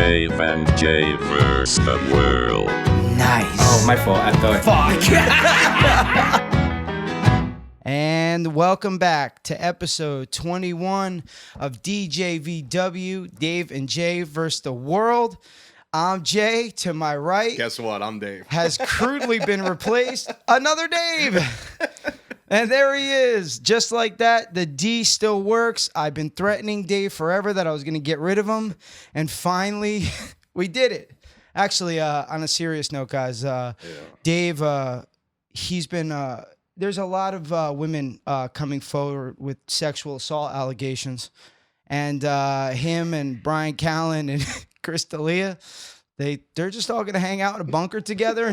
Dave and Jay versus the world. Nice. Oh, my fault. I thought. Fuck. And welcome back to episode 21 of DJVW, Dave and Jay versus the world. I'm Jay. To my right, guess what? I'm Dave. Has crudely been replaced. Another Dave. And there he is. Just like that, the D still works. I've been threatening Dave forever that I was going to get rid of him. And finally, we did it. Actually, on a serious note, guys, Dave, he's been... there's a lot of women coming forward with sexual assault allegations. And him and Brian Callen and Chris D'Elia, they're just all going to hang out in a bunker together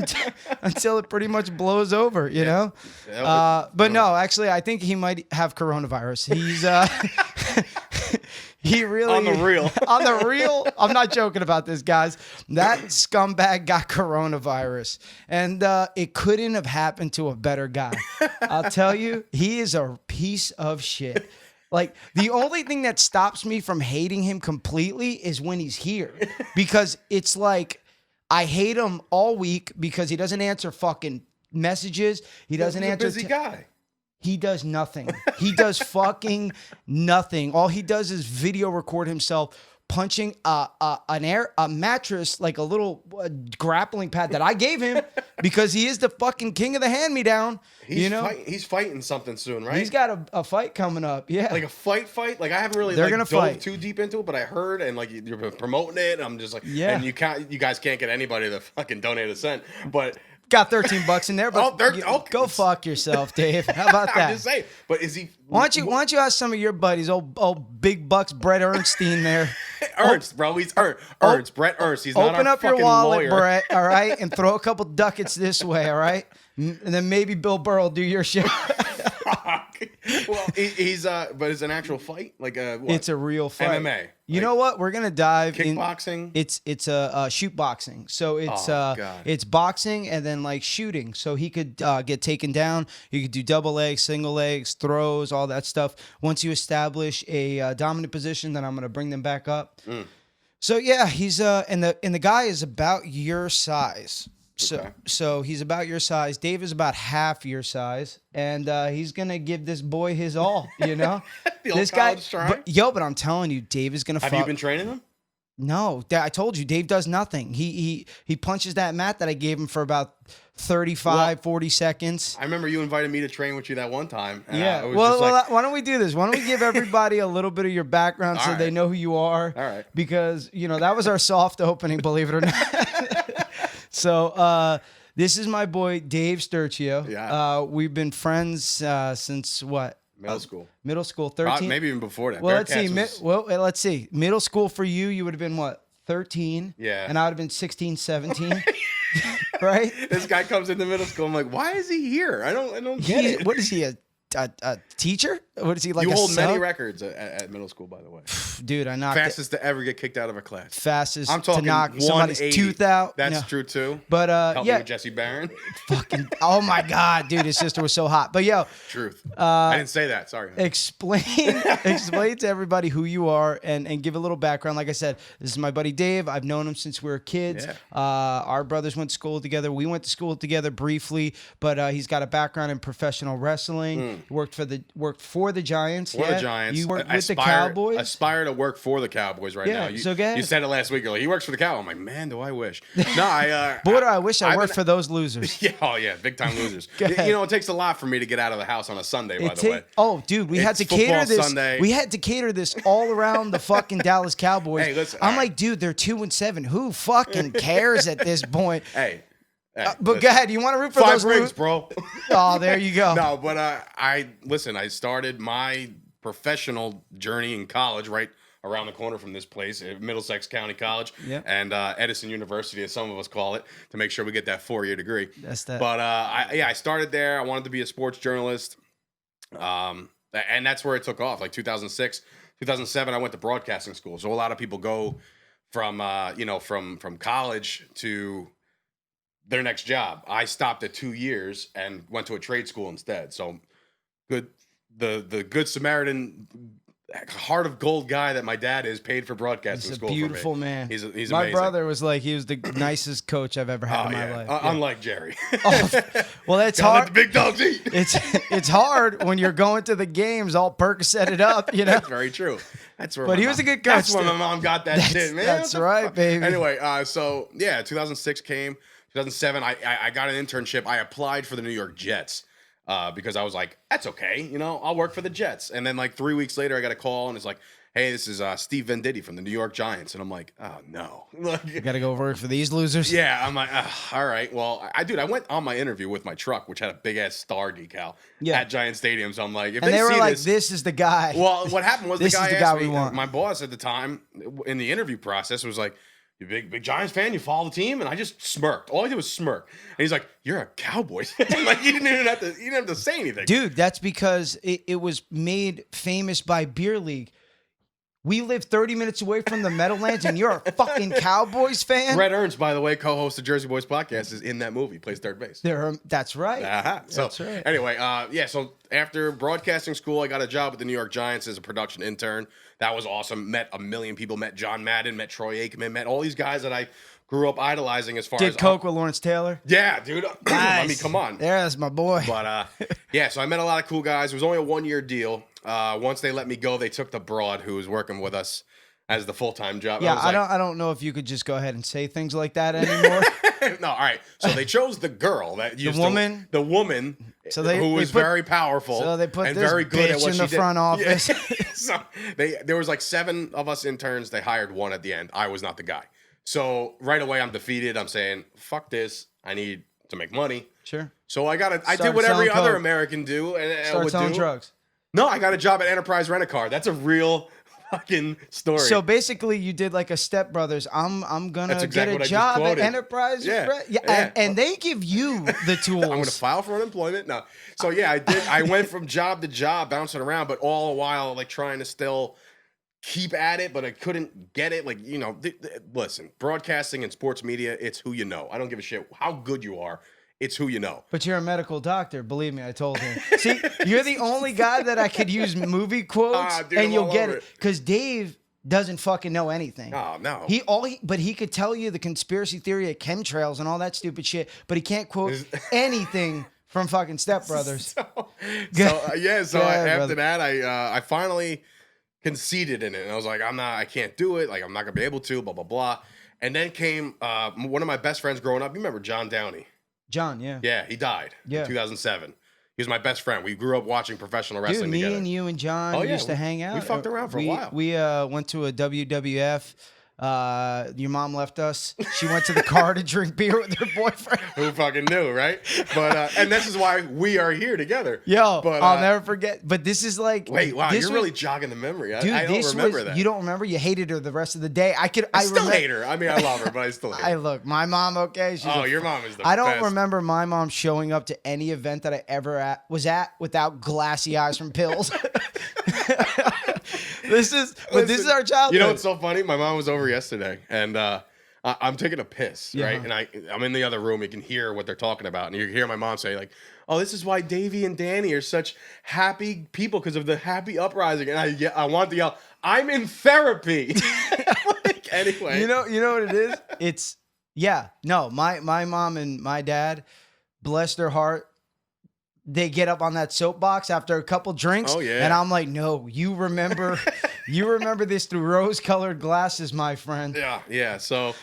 until it pretty much blows over, you know? But no, actually, I think he might have coronavirus. He's... He really... On the real. On the real. I'm not joking about this, guys. That scumbag got coronavirus. And it couldn't have happened to a better guy. I'll tell you, he is a piece of shit. Like, the only thing that stops me from hating him completely is when he's here. Because it's like, I hate him all week because he doesn't answer fucking messages. He doesn's answer... He's a busy guy. He does nothing. He does fucking nothing. All he does is video record himself punching a mattress, like a little grappling pad that I gave him because he is the fucking king of the hand-me-down. He's fighting something soon, right? He's got a fight coming up. Yeah, like a fight. Like I haven't really dove too deep into it, but I heard and like you're promoting it. And I'm just like, yeah. And you guys can't get anybody to fucking donate a cent, but. Got $13 in there, but go fuck yourself, Dave. How about that? I'm just saying. But is he? Why don't you ask some of your buddies, old big bucks, Brett Ernstine there? Ernst, bro, he's Ernst. Brett Ernst. He's not our fucking lawyer. Open up your wallet, Brett. All right, and throw a couple ducats this way. All right, and then maybe Bill Burr will do your shit. Well, he's but it's an actual fight, like what? It's a real fight. MMA. You know what? We're gonna dive kickboxing. It's a shoot boxing. So it's boxing and then like shooting. So he could get taken down. You could do double legs, single legs, throws, all that stuff. Once you establish a dominant position, then I'm gonna bring them back up. So yeah, he's and the guy is about your size. So he's about your size. Dave is about half your size, and he's gonna give this boy his all. You know, this guy. But I'm telling you, Dave is gonna. Have you been training him? No, I told you, Dave does nothing. He punches that mat that I gave him for about 40 seconds. I remember you invited me to train with you that one time. Yeah. Why don't we do this? Why don't we give everybody a little bit of your background so they know who you are? All right. Because that was our soft opening, believe it or not. So this is my boy Dave Sturchio. Yeah. We've been friends since what? Middle school. 13. Maybe even before that. Well, let's see. Middle school for you would have been what? 13. Yeah. And I would have been 16, 17. Right? This guy comes into middle school. I'm like, why is he here? I don't get it. What is he, a teacher? What is he, like? You hold many records at middle school, by the way. Dude, I knocked fastest to ever get kicked out of a class. Fastest I'm talking to knock somebody's tooth out. That's true too. But help me with Jesse Barron. Fucking oh my god, dude, his sister was so hot. But truth. I didn't say that. Sorry. Explain to everybody who you are and give a little background. Like I said, this is my buddy Dave. I've known him since we were kids. Yeah. Our brothers went to school together. We went to school together briefly, but he's got a background in professional wrestling. Worked for the Giants. The Giants. You worked with the Cowboys? Aspire to work for the Cowboys right now. You said it last week. You're like, he works for the Cowboys. I'm like, man, do I wish. No, boy, do I wish I worked for those losers. Yeah, big time losers. It takes a lot for me to get out of the house on a Sunday, by the way. Oh, dude, we had to cater this. Sunday. We had to cater this all around the fucking Dallas Cowboys. Hey, listen. I'm like, dude, they're 2-7. Who fucking cares at this point? Hey, but go ahead. You want to root for those rings, bro? Oh, there you go. No, but I started my professional journey in college right around the corner from this place, at Middlesex County College, and Edison University, as some of us call it, to make sure we get that 4-year degree. That's that. But I started there. I wanted to be a sports journalist, and that's where it took off. Like 2006, 2007, I went to broadcasting school. So a lot of people go from from college to their next job. I stopped at 2 years and went to a trade school instead. So the Good Samaritan heart of gold guy that my dad is, paid for broadcasting He's a school. beautiful for me. man. He's my amazing. brother was like, he was the nicest coach I've ever had in my life. Unlike Jerry. Oh, well, that's Gotta let hard. the big dogs eat. It's hard when you're going to the games all Percocet it up, you know. That's very true. That's where. But he was a good coach. That's where my mom got that shit, man. That's right, baby. Anyway, so yeah, 2006 came. 2007, I got an internship. I applied for the New York Jets because I was like, that's okay, you know, I'll work for the Jets. And then like 3 weeks later, I got a call and it's like, hey, this is Steve Venditti from the New York Giants. And I'm like, oh no. You got to go work for these losers? Yeah, I'm like, all right. Well, I went on my interview with my truck, which had a big ass star decal at Giant Stadium. So I'm like, if and they were see like, this is the guy. Well, what happened was This the is guy the asked guy we me, want. my boss at the time in the interview process was like, you big Giants fan? You follow the team? And I just smirked. All I did was smirk. And he's like, you're a Cowboys fan. Like, you didn't even have to say anything. Dude, that's because it was made famous by Beer League. We live 30 minutes away from the Meadowlands, and you're a fucking Cowboys fan? Brett Ernst, by the way, co-host of Jersey Boys podcast, is in that movie. Plays third base. That's right. So, That's right. Anyway, so after broadcasting school, I got a job with the New York Giants as a production intern. That was awesome. Met a million people. Met John Madden. Met Troy Aikman. Met all these guys that I grew up idolizing as far as... Did coke with Lawrence Taylor? Yeah, dude. I mean, come on. Yeah, that's my boy. But, yeah, so I met a lot of cool guys. It was only a one-year deal. Once they let me go, they took the broad who was working with us as the full-time job. Yeah, I don't know if you could just go ahead and say things like that anymore. No, all right. So they chose the girl that used the woman. So who was very powerful. So they put and this very good bitch at what in she the did. front office. Yeah. So there was like 7 of us interns. They hired one at the end. I was not the guy. So right away I'm defeated. I'm saying, fuck this. I need to make money. Sure. So I did Start what every selling other coke. American do and Start would selling do. drugs. No, I got a job at Enterprise Rent-A-Car. That's a real fucking story. So basically, you did like a Step Brothers. I'm gonna That's exactly get what a I just job at quoted. Enterprise. Yeah. And they give you the tools. I'm going to file for unemployment. No. So yeah, I did. I went from job to job, bouncing around, but all the while like trying to still keep at it, but I couldn't get it. Like, you know, listen, broadcasting and sports media, it's who you know. I don't give a shit how good you are. It's who you know. But you're a medical doctor. Believe me, I told him. See, you're the only guy that I could use movie quotes Dude, and you'll all get over it. Because Dave doesn't fucking know anything. Oh, no. But he could tell you the conspiracy theory of chemtrails and all that stupid shit, but he can't quote anything from fucking Step Brothers. So after brother. that, I finally conceded in it. And I was like, I can't do it. Like, I'm not going to be able to, blah, blah, blah. And then came one of my best friends growing up. You remember John Downey? John, yeah. Yeah, he died in 2007. He was my best friend. We grew up watching professional wrestling Dude, me together. and you and John used to hang out. We fucked around for a while. We went to a WWF. Your mom left us. She went to the car to drink beer with her boyfriend. Who fucking knew, right? But and this is why we are here together. Yo, but, I'll never forget. But this is like, wait, wow, you're really jogging the memory. Dude, I don't remember that. You don't remember? You hated her the rest of the day. I still hate her. I mean, I love her, but I still hate her. Look, my mom. Okay, your mom is the I don't best. remember my mom showing up to any event that I ever was at without glassy eyes from pills. This is our childhood. You know what's so funny? My mom was over yesterday, and I'm taking a piss, right? And I'm in the other room. You can hear what they're talking about, and you hear my mom say, like, "Oh, this is why Davey and Danny are such happy people because of the happy uprising." And I want to yell, "I'm in therapy." Like, anyway, you know what it is? It's my mom and my dad, bless their heart. They get up on that soapbox after a couple drinks. Oh, yeah. And I'm like, no, you remember this through rose-colored glasses, my friend. Yeah. So,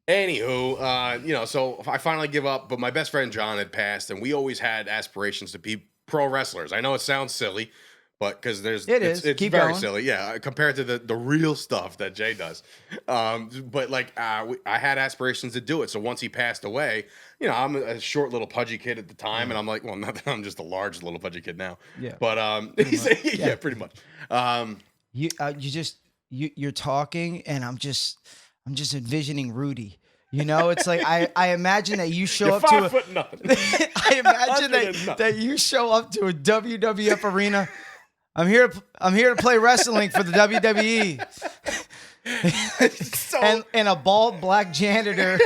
anywho, so I finally give up. But my best friend John had passed, and we always had aspirations to be pro wrestlers. I know it sounds silly, but because it's Keep very going. silly, yeah, compared to the real stuff that Jay does. But like I had aspirations to do it. So once he passed away, you know, I'm a short little pudgy kid at the time, and I'm like, well, not that I'm just a large little pudgy kid now. Yeah. But pretty much. You're talking, and I'm just envisioning Rudy. You know, it's like I imagine that you show up to 5 foot nothing. I imagine that you show up to a WWF arena. I'm here to play wrestling for the WWE. and a bald black janitor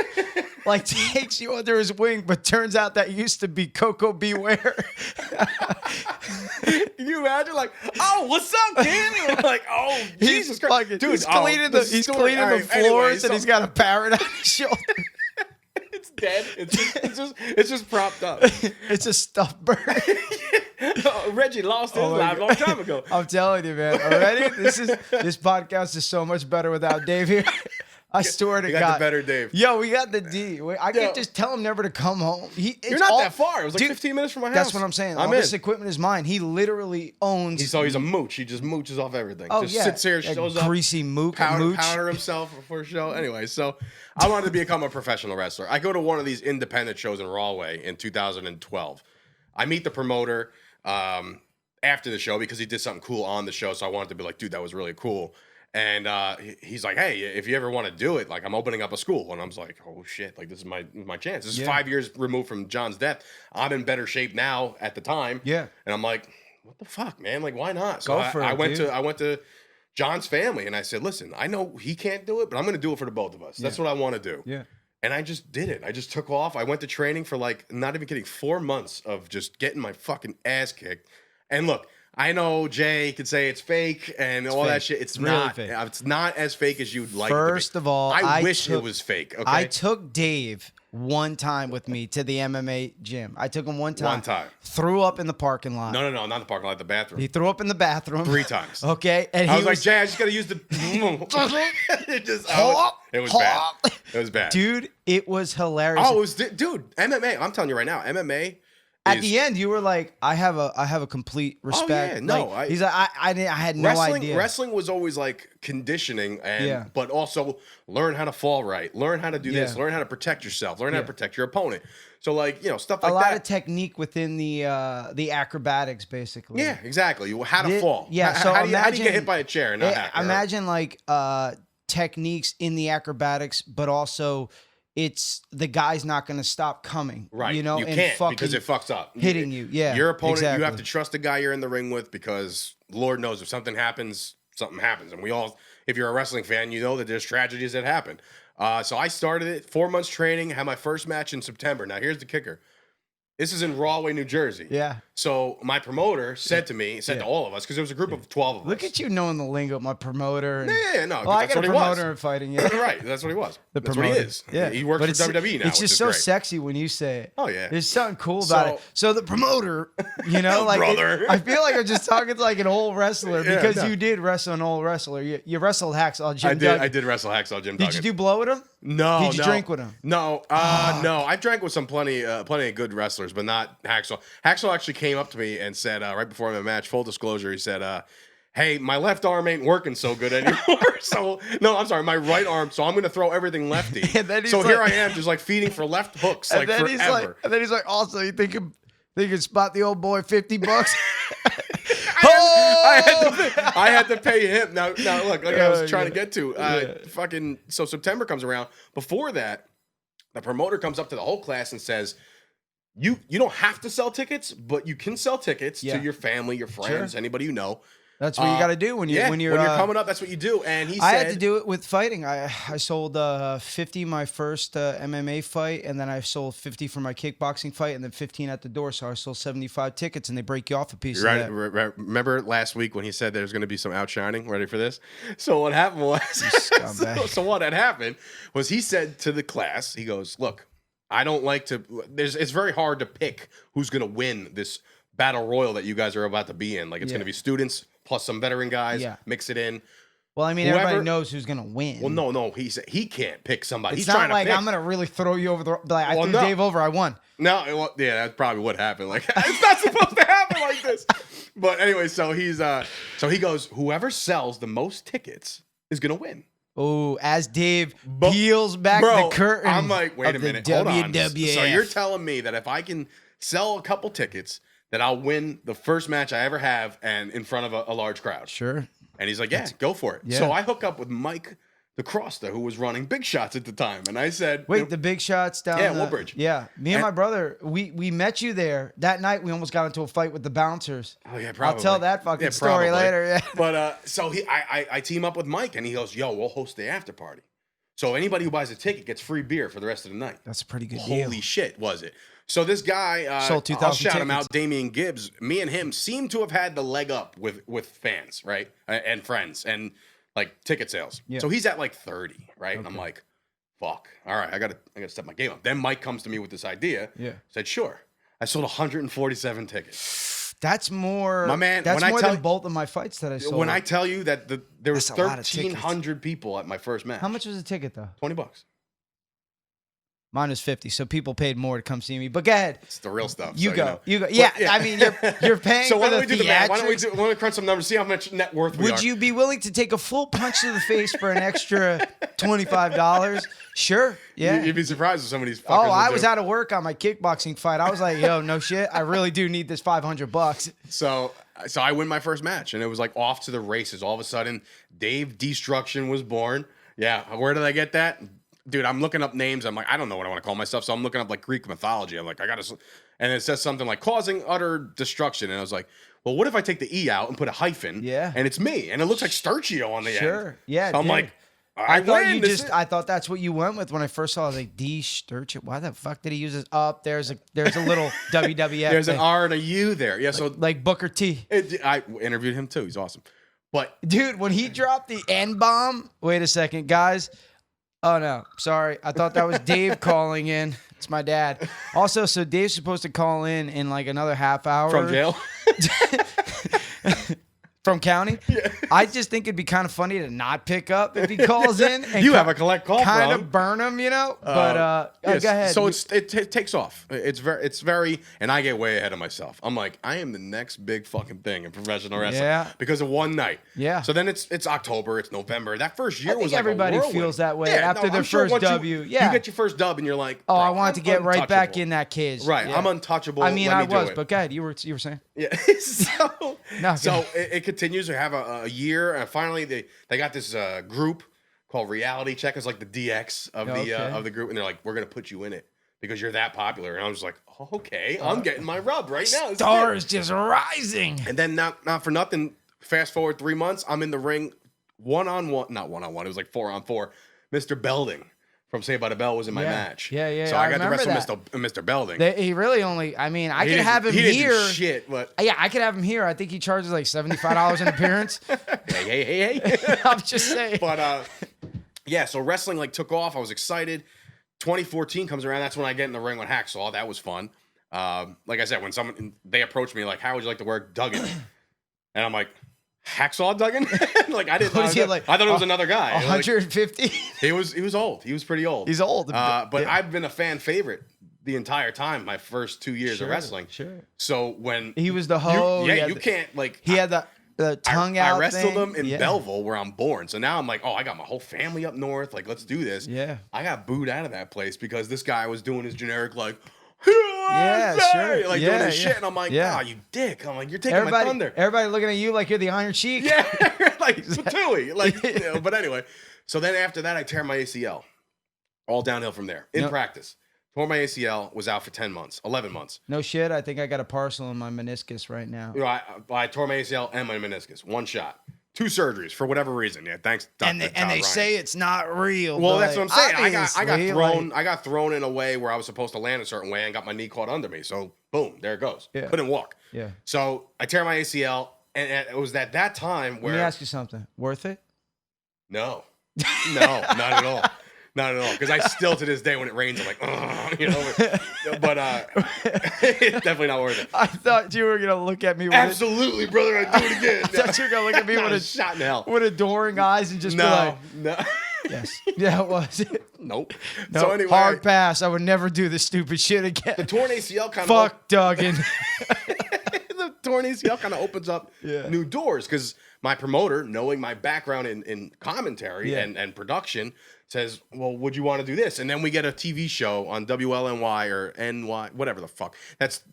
like takes you under his wing, but turns out that used to be Coco Beware. Can you imagine? Like, oh, what's up, kid? Like, oh, Jesus Christ, dude, he's cleaning the floors, anyway, and he's got a parrot on his shoulder. It's dead. It's just propped up. It's a stuffed bird. Reggie lost his life a long time ago. I'm telling you, man. Already, this podcast is so much better without Dave here. I swear to God. You got the better Dave. Yo, we got the D. I can't just tell him never to come home. You're not that far. It was like 15 minutes from my house. That's what I'm saying. All this equipment is mine. He literally owns. He's a mooch. He just mooches off everything. Oh, just yeah. sits here, shows up. Greasy mooch. Powder himself before a show. Anyway, so I wanted to become a professional wrestler. I go to one of these independent shows in Rahway in 2012. I meet the promoter after the show because he did something cool on the show. So I wanted to be like, dude, that was really cool. And he's like, hey, if you ever want to do it, like, I'm opening up a school. And I was like, oh, shit, like, this is my chance. This is 5 years removed from John's death. I'm in better shape now at the time. Yeah. And I'm like, what the fuck, man? Like, why not? So I went to John's family, and I said, listen, I know he can't do it, but I'm going to do it for the both of us. That's what I want to do. Yeah. And I just did it. I just took off. I went to training for, like, not even kidding, 4 months of just getting my fucking ass kicked. And look, I know Jay could say it's fake and all that shit. It's really not. Fake. It's not as fake as you'd like it to be. First of all, I wish it was fake. Okay? I took Dave one time with me to the MMA gym. I took him one time. One time. Threw up in the parking lot. No, not in the parking lot, the bathroom. He threw up in the bathroom 3 times. Okay, and I was like, Jay, I just gotta use the. It was bad. It was bad, dude. It was hilarious. Oh, it was, dude. MMA. I'm telling you right now, MMA. At the end, you were like, "I have a complete respect." Oh, yeah, no, like, he's like, I had no idea. Wrestling was always like conditioning, but also learn how to fall right, learn how to do this, learn how to protect yourself, learn how to protect your opponent. So like stuff like that. A lot of technique within the acrobatics, basically. Yeah, exactly. How to fall. Yeah. So how do you get hit by a chair and not have to imagine like techniques in the acrobatics, but also. It's the guy's not going to stop coming, right? You can't because it fucks up hitting you. Yeah, your opponent. Exactly. You have to trust the guy you're in the ring with because Lord knows if something happens, something happens, and we all. If you're a wrestling fan, you know that there's tragedies that happen. So I started it 4 months training. Had my first match in September. Now here's the kicker. This is in Rahway, New Jersey. Yeah. So my promoter said to all of us, because there was a group of 12 of us. Look at you knowing the lingo, my promoter. And, no. Well, I got a promoter in fighting. Yeah. Right. That's what he was. That's what he is. Yeah. He works for WWE now. It's just so sexy when you say it. Oh, yeah. There's something cool about it. So the promoter, like brother. I feel like I'm just talking to like an old wrestler because you did wrestle an old wrestler. You wrestled Hacksaw Jim Duggan. I did wrestle Hacksaw Jim Duggan. Did you do blow with him? No. Did you drink with him? No. No. I've drank with some plenty of good wrestlers, but not Hacksaw. Hacksaw actually came up to me and said, right before my match, full disclosure, he said, hey, my left arm ain't working so good anymore. My right arm. So I'm going to throw everything lefty. So here I am just like feeding for left hooks like forever. And then he's like, also, you think you spot the old boy $50? I had to pay him. Now look, like I was trying to get to. So September comes around. Before that, the promoter comes up to the whole class and says, you don't have to sell tickets, but you can sell tickets to your family, your friends, anybody you know. That's what you got to do when you're coming up. That's what you do. And he said, I had to do it with fighting. I sold 50 my first MMA fight, and then I sold 50 for my kickboxing fight, and then 15 at the door. So I sold 75 tickets, and they break you off a piece of that. Remember last week when he said there's going to be some outshining? Ready for this? So what happened was, so what had happened was he said to the class, he goes, look, I don't like to. It's very hard to pick who's going to win this battle royal that you guys are about to be in. Like it's going to be students plus some veteran guys. Mix it in. Well, I mean, everybody knows who's going to win. Well, no, he can't pick somebody. It's He's not trying like to pick. I'm going to really throw you over the. Like I threw Dave over. I won. No, that's probably what happened. Like it's not supposed to happen like this. But anyway, so he goes, whoever sells the most tickets is going to win. Oh, as Dave peels back the curtain. I'm like, wait a minute, hold on. WWF. So you're telling me that if I can sell a couple tickets, that I'll win the first match I ever have and in front of a large crowd? Sure. And he's like, yeah, go for it. Yeah. So I hook up with Mike the Croster, who was running Big Shots at the time. And I said, Wait, the Big Shots down Yeah, the, Woodbridge. Yeah, me and my brother, we met you there. That night, we almost got into a fight with the bouncers. Oh, yeah, probably. I'll tell that fucking story probably. later. Yeah. But so I team up with Mike, and he goes, yo, we'll host the after party. So anybody who buys a ticket gets free beer for the rest of the night. That's a pretty good deal. Holy shit, was it? So this guy, Sold 2,000 I'll shout him tickets. out, Damian Gibbs. Me and him seem to have had the leg up with fans, right? And friends and like ticket sales. Yeah. So he's at like 30, right? And I'm like, fuck. All right, I gotta step my game up. Then Mike comes to me with this idea. Yeah. Said, sure. I sold 147 tickets. That's more, My man, That's when I more tell- than both of my fights that I sold. When I tell you that there was That's a lot of tickets. 1,300 people at my first match. How much was a ticket though? $20. Mine was 50, so people paid more to come see me. But go ahead. It's the real stuff. You so, go. know. You go. Yeah, yeah. I mean, you're paying So for why don't the we do the math? Why don't we theatrics. crunch some numbers, see how much net worth we are? Would you be willing to take a full punch to the face for an extra $25? Sure. Yeah. You'd be surprised if some of these fuckers Oh, will I do. was out of work on my kickboxing fight. I was like, yo, no shit. I really do need this $500. So I win my first match, and it was like off to the races. All of a sudden, Dave Destruction was born. Yeah, where did I get that? Dude, I'm looking up names. I'm like, I don't know what I want to call myself, so I'm looking up like Greek mythology. I'm like, I gotta, and it says something like causing utter destruction, and I was like, well, what if I take the E out and put a hyphen? Yeah. And it's me, and it looks like Sturchio on the end. Sure. Yeah. So I'm dude. like, I thought win. you This just. is- I thought that's what you went with when I first saw. I was like, D Sturchio. Why the fuck did he use this? Up there's a little WWF. There's an thing. R and a U there. Yeah. So like Booker T. I interviewed him too. He's awesome. But Dude, when he dropped the N bomb. Wait a second, guys. Oh no, sorry. I thought that was Dave calling in. It's my dad. Also, so Dave's supposed to call in like another half hour from jail. from county. Yeah. I just think it'd be kind of funny to not pick up if he calls in. And You have a collect call kind from. of burn him, you know. But Yes. go ahead. So it takes off. It's very, and I get way ahead of myself. I'm like, I am the next big fucking thing in professional wrestling. Yeah. Because of one night. Yeah. So then it's October, it's November. That first year I think was like everybody a whirlwind. feels that way Yeah, after their I'm sure first once W. You Yeah. get your first dub and you're like, oh, bro, I wanted to get right back untouchable. in that cage. Right. Yeah. I'm untouchable. I mean, Let I me do was, it. but go ahead. You were saying. Yeah. So, No, so go it continues to have a year, and finally they got this group called Reality Check. It's like the DX of Okay. the group, and they're like, we're gonna put you in it because you're that popular. And I was like, oh, okay, I'm getting my rub right now. This is Star it. is just rising. And then not for nothing. Fast forward 3 months, I'm in the ring, not one on one. It was like 4-on-4. Mr. Belding from Saved by the Bell was in my Yeah. match. Yeah. So I I got to remember wrestle Mr. Belding. He really only. I mean, I He could didn't- have him he didn't here. do shit, but Yeah, I could have him here. I think he charges like $75 an appearance. hey. I'm just saying. But yeah, so wrestling like took off. I was excited. 2014 comes around. That's when I get in the ring with Hacksaw. That was fun. Like I said, when they approached me like, how would you like to work Duggan? And I'm like, Hacksaw Duggan? Like I didn't. What is he like? I thought it was another guy. Like, 150. he was old. He was pretty old. He's old. But Yeah. I've been a fan favorite the entire time. My first 2 years of wrestling. Sure. So when He was the hoe. you can't like. He had the tongue out. I wrestled thing. him in Yeah. Belleville, where I'm born. So now I'm like, oh, I got my whole family up north. Like, let's do this. Yeah. I got booed out of that place because this guy was doing his generic like, Yeah, sure. like Yeah, doing his yeah. shit, and I'm like, Yeah. oh, you dick. I'm like, you're taking my thunder. Everybody looking at you like you're the Iron Sheik. Yeah, like Patooey. Like, you know, but anyway, so then after that, I tear my ACL. All downhill from there in Yep. practice. Tore my ACL, was out for 11 months. No shit. I think I got a parcel in my meniscus right now. You know, I tore my ACL and my meniscus. One shot. 2 surgeries for whatever reason. Yeah, thanks, Dr. And they Todd Ryan. say it's not real. Well, but that's what I'm saying. I got obviously, thrown. like- I got thrown in a way where I was supposed to land a certain way and got my knee caught under me. So boom, there it goes. Yeah. Couldn't walk. Yeah. So I tear my ACL, and it was at that time Let where me ask you something. Worth it? no, not at all. Not at all. Because I still to this day when it rains, I'm like, ugh, you know. But it's definitely not worth it. I thought you were gonna look at me with Absolutely, brother. I do it again. I thought you were gonna look at me Not with a a shot in hell. with adoring eyes and just be No, like, no. yes, yeah, it was. Nope. No, So anyway, hard pass. I would never do this stupid shit again. the torn ACL kind of Fuck Duggan. the torn ACL kind of opens up Yeah. new doors because my promoter, knowing my background in commentary Yeah. and production, says, well, would you want to do this? And then we get a TV show on WLNY or NY, whatever the fuck. That's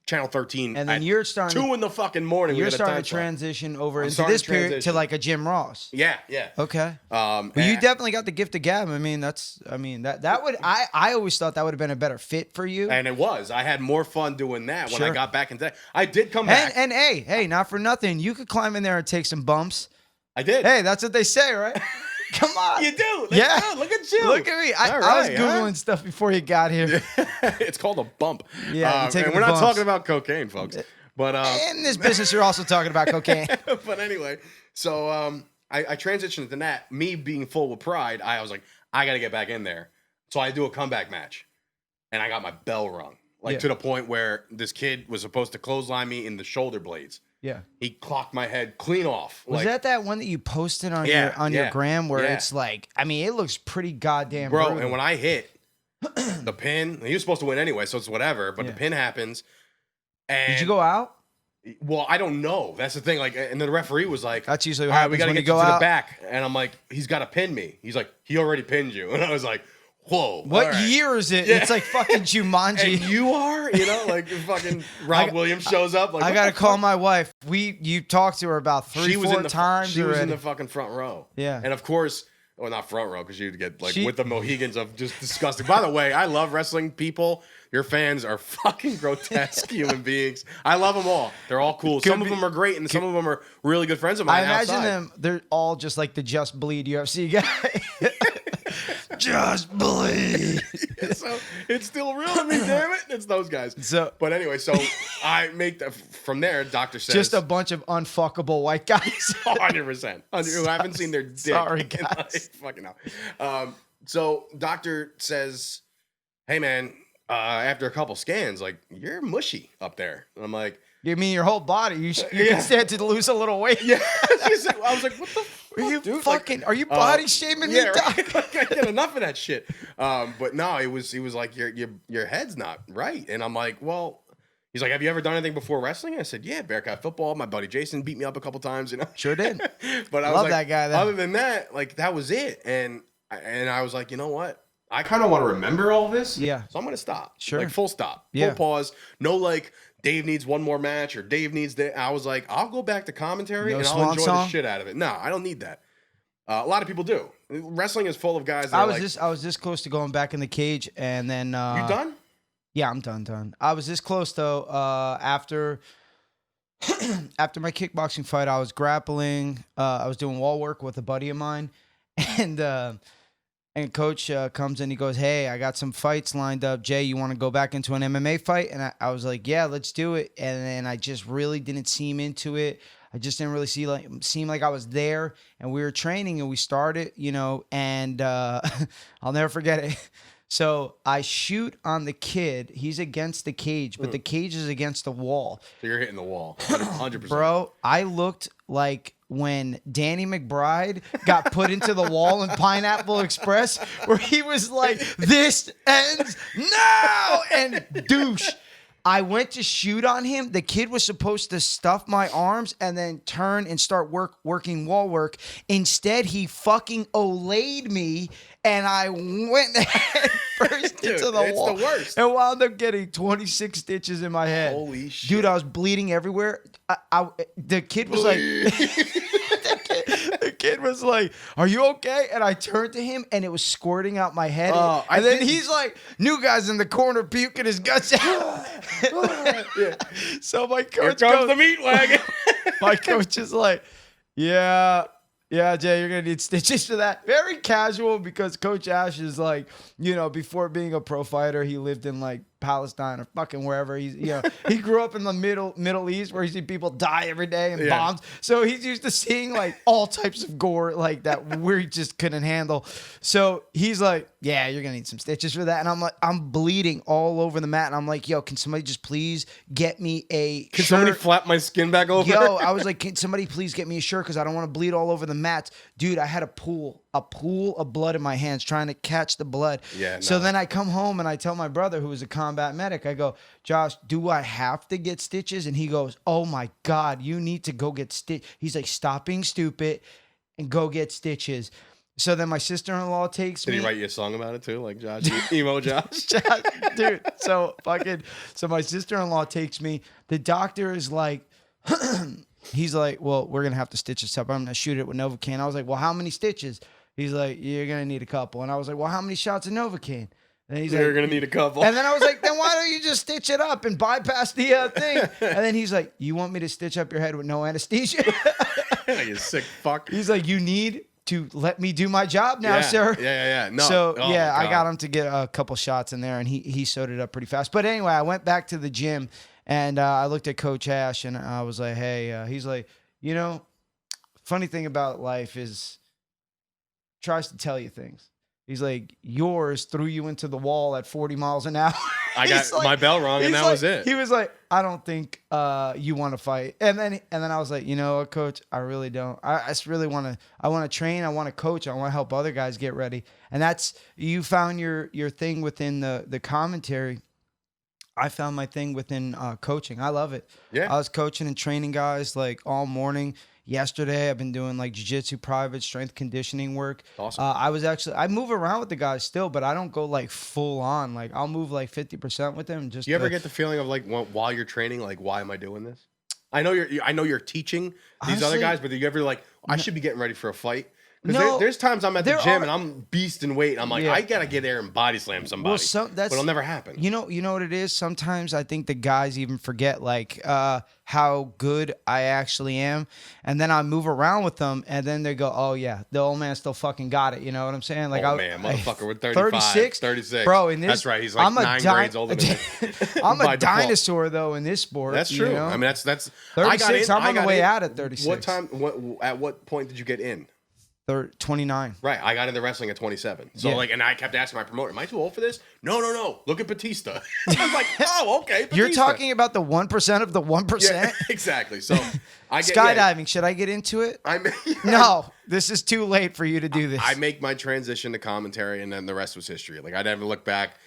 Channel 13. And then you're starting 2 in the fucking morning. You're starting to transition over into starting this to period to transition. like a Jim Ross. Yeah, yeah. Okay. Well, Well, you definitely got the gift of gab. I mean, that would I always thought that would have been a better fit for you. And it was. I had more fun doing that when I Sure. got back into that. I did come back. And hey, not for nothing. You could climb in there and take some bumps. I did. Hey, that's what they say, right? Come on. You do. Yeah. Good. Look at you. Look at me. I was Googling stuff before you got here. It's called a bump. Yeah, and we're not talking about cocaine, folks. But In this business, you're also talking about cocaine. but anyway, so I transitioned to that. Me being full with pride, I was like, I got to get back in there. So I do a comeback match, and I got my bell rung, to the point where this kid was supposed to clothesline me in the shoulder blades. Yeah. He clocked my head clean off. Was that one that you posted on Yeah, your gram where yeah. it's like, I mean, it looks pretty goddamn bro? brutal. And when I hit the pin, he was supposed to win anyway, so it's whatever. But the pin happens. And Did you go out? Well, I don't know. That's the thing. Like, and the referee was like, That's usually what "All right, happens we got to when get you go to the out." back." And I'm like, "He's got to pin me." He's like, "He already pinned you." And I was like, "Whoa, What all right." year is it? Yeah. It's like fucking Jumanji. And you are, like fucking Rob Williams shows up. Like, I what gotta the call fuck? my wife. You talked to her about She was in 3-4 the times She was in already. the fucking front row. Yeah. And of course, well, not front row because you'd get like She- with the Mohegans of just disgusting. By the way, I love wrestling people. Your fans are fucking grotesque human beings. I love them all. They're all cool. Some of them are great, and some of them are really good friends of I mine. imagine outside. them. They're all just like the Just Bleed UFC guy. Just Bleed. So it's still real to me, damn it. It's those guys. But anyway, so I make from there. Doctor says Just a bunch of unfuckable white guys. 100%. Who haven't seen their dick. Sorry, in, guys. like, fucking hell. So doctor says, "Hey man, after a couple scans, like you're mushy up there." And I'm like, You mean your whole body? You can stand to lose a little weight. "Yeah." I was like, "What the fuck, Are you dude? fucking? Like, are you body shaming me, yeah, doc? right? Like, I get enough of that shit." But no, he was like, your head's not right. And I'm like, well, he's like, "Have you ever done anything before wrestling?" I said, "Yeah, Bearcat football. My buddy Jason beat me up a couple times, Sure did. But I was Love like, that guy, though. other than that, like that was it. And I was like, you know what? I kind of want to remember all this. Yeah. So I'm gonna stop. Sure. Like full stop. Yeah. Full pause. No like Dave needs one more match or Dave needs that. I was like, I'll go back to commentary No and I'll swan enjoy song? the shit out of it. No, I don't need that. A lot of people do. Wrestling is full of guys that I are was like, this close to going back in the cage, and then you done? Yeah, I'm done. I was this close though. After my kickboxing fight, I was grappling. I was doing wall work with a buddy of mine, and coach comes in. He goes, "Hey, I got some fights lined up. Jay, you want to go back into an MMA fight?" And I was like, "Yeah, let's do it." And then I just really didn't seem into it. I just didn't really seem like I was there. And we were training, and we started, and I'll never forget it. So I shoot on the kid. He's against the cage, but the cage is against the wall. So you're hitting the wall. 100%. Bro, I looked like when Danny McBride got put into the wall in Pineapple Express, where he was like, "This ends now!" And douche. I went to shoot on him. The kid was supposed to stuff my arms and then turn and start working wall work. Instead, he fucking olayed me, and I went head first Dude, into the it's wall. the worst. And wound up getting 26 stitches in my head. Holy shit. Dude, I was bleeding everywhere. The kid was like, the kid was like, "Are you okay?" And I turned to him, and it was squirting out my head. Oh, and then he's like, "New guy's in the corner puking his guts out." Yeah. So my Here coach comes goes, the meat wagon. my coach is like, yeah, Jay, you're gonna need stitches for that. Very casual, because Coach Ash is like, before being a pro fighter, he lived in like Palestine or fucking wherever. He grew up in the Middle East, where you see people die every day and bombs. So he's used to seeing like all types of gore like that we just couldn't handle. So he's like, "Yeah, you're gonna need some stitches for that." And I'm like, I'm bleeding all over the mat, and I'm like, "Yo, can somebody just please get me a Can shirt?" somebody flap my skin back over? Yo, I was like, "Can somebody please get me a shirt, because I don't want to bleed all over the mats." Dude, I had a pool of blood in my hands trying to catch the blood. Yeah, So no. then I come home and I tell my brother, who was a combat medic, I go, "Josh, do I have to get stitches?" And he goes, "Oh my God, you need to go get stitches." He's like, "Stop being stupid and go get stitches." So then my sister-in-law takes Did me. he write you a song about it too, like Josh, emo Josh? Dude, so my sister-in-law takes me. The doctor is like, he's like, well, we're gonna have to stitch this up. I'm gonna shoot it with Novocaine. I was like, well, how many stitches? He's like, you're gonna need a couple. And I was like, well, how many shots of Novocaine? And he's You're like, gonna need a couple. and then I was like, then why don't you just stitch it up and bypass the thing? And then he's like, you want me to stitch up your head with no anesthesia? You sick fuck. He's like, you need to let me do my job now, sir. Yeah. No. So Oh, yeah, my I got God. him to get a couple shots in there, and he sewed it up pretty fast. But anyway, I went back to the gym, and I looked at Coach Ash, and I was like, hey, he's like, funny thing about life is tries to tell you things. He's like, yours threw you into the wall at 40 miles an hour. I got my bell rung, and that was it. He was like, I don't think you want to fight. And then I was like, you know what, Coach? I really don't. I just really want to. I want to train. I want to coach. I want to help other guys get ready. And that's, you found your thing within the commentary. I found my thing within coaching. I love it. Yeah. I was coaching and training guys like all morning. Yesterday, I've been doing like jiu-jitsu private strength conditioning work. Awesome. I move around with the guys still, but I don't go like full on. Like I'll move like 50% with them. Just Do you ever get the feeling of like while you're training, like, why am I doing this? I know you're teaching these Honestly, other guys, but do you ever like, I should be getting ready for a fight? Because No, there's times I'm at the there gym are- and I'm beasting weight. I'm like, Yeah. I gotta get there and body slam somebody. Well, but it'll never happen. You know what it is? Sometimes I think the guys even forget like how good I actually am. And then I move around with them and then they go, oh yeah, the old man still fucking got it. You know what I'm saying? Like, motherfucker, we're 35, 36. Bro, in this, that's right. He's like I'm 9 grades older than me. I'm By a default. dinosaur though in this sport. That's true. You know? I mean, that's 36, I'm on the way out at 36. What time? At what point did you get in? 29. Right, I got into wrestling at 27. So Yeah. and I kept asking my promoter, "Am I too old for this?" No. Look at Batista. I was like, "Oh, okay." Batista. You're talking about the 1% of the 1%? Yeah, exactly. So I get Skydiving. Should I get into it? No, this is too late for you to do this. I make my transition to commentary, and then the rest was history. Like I never look back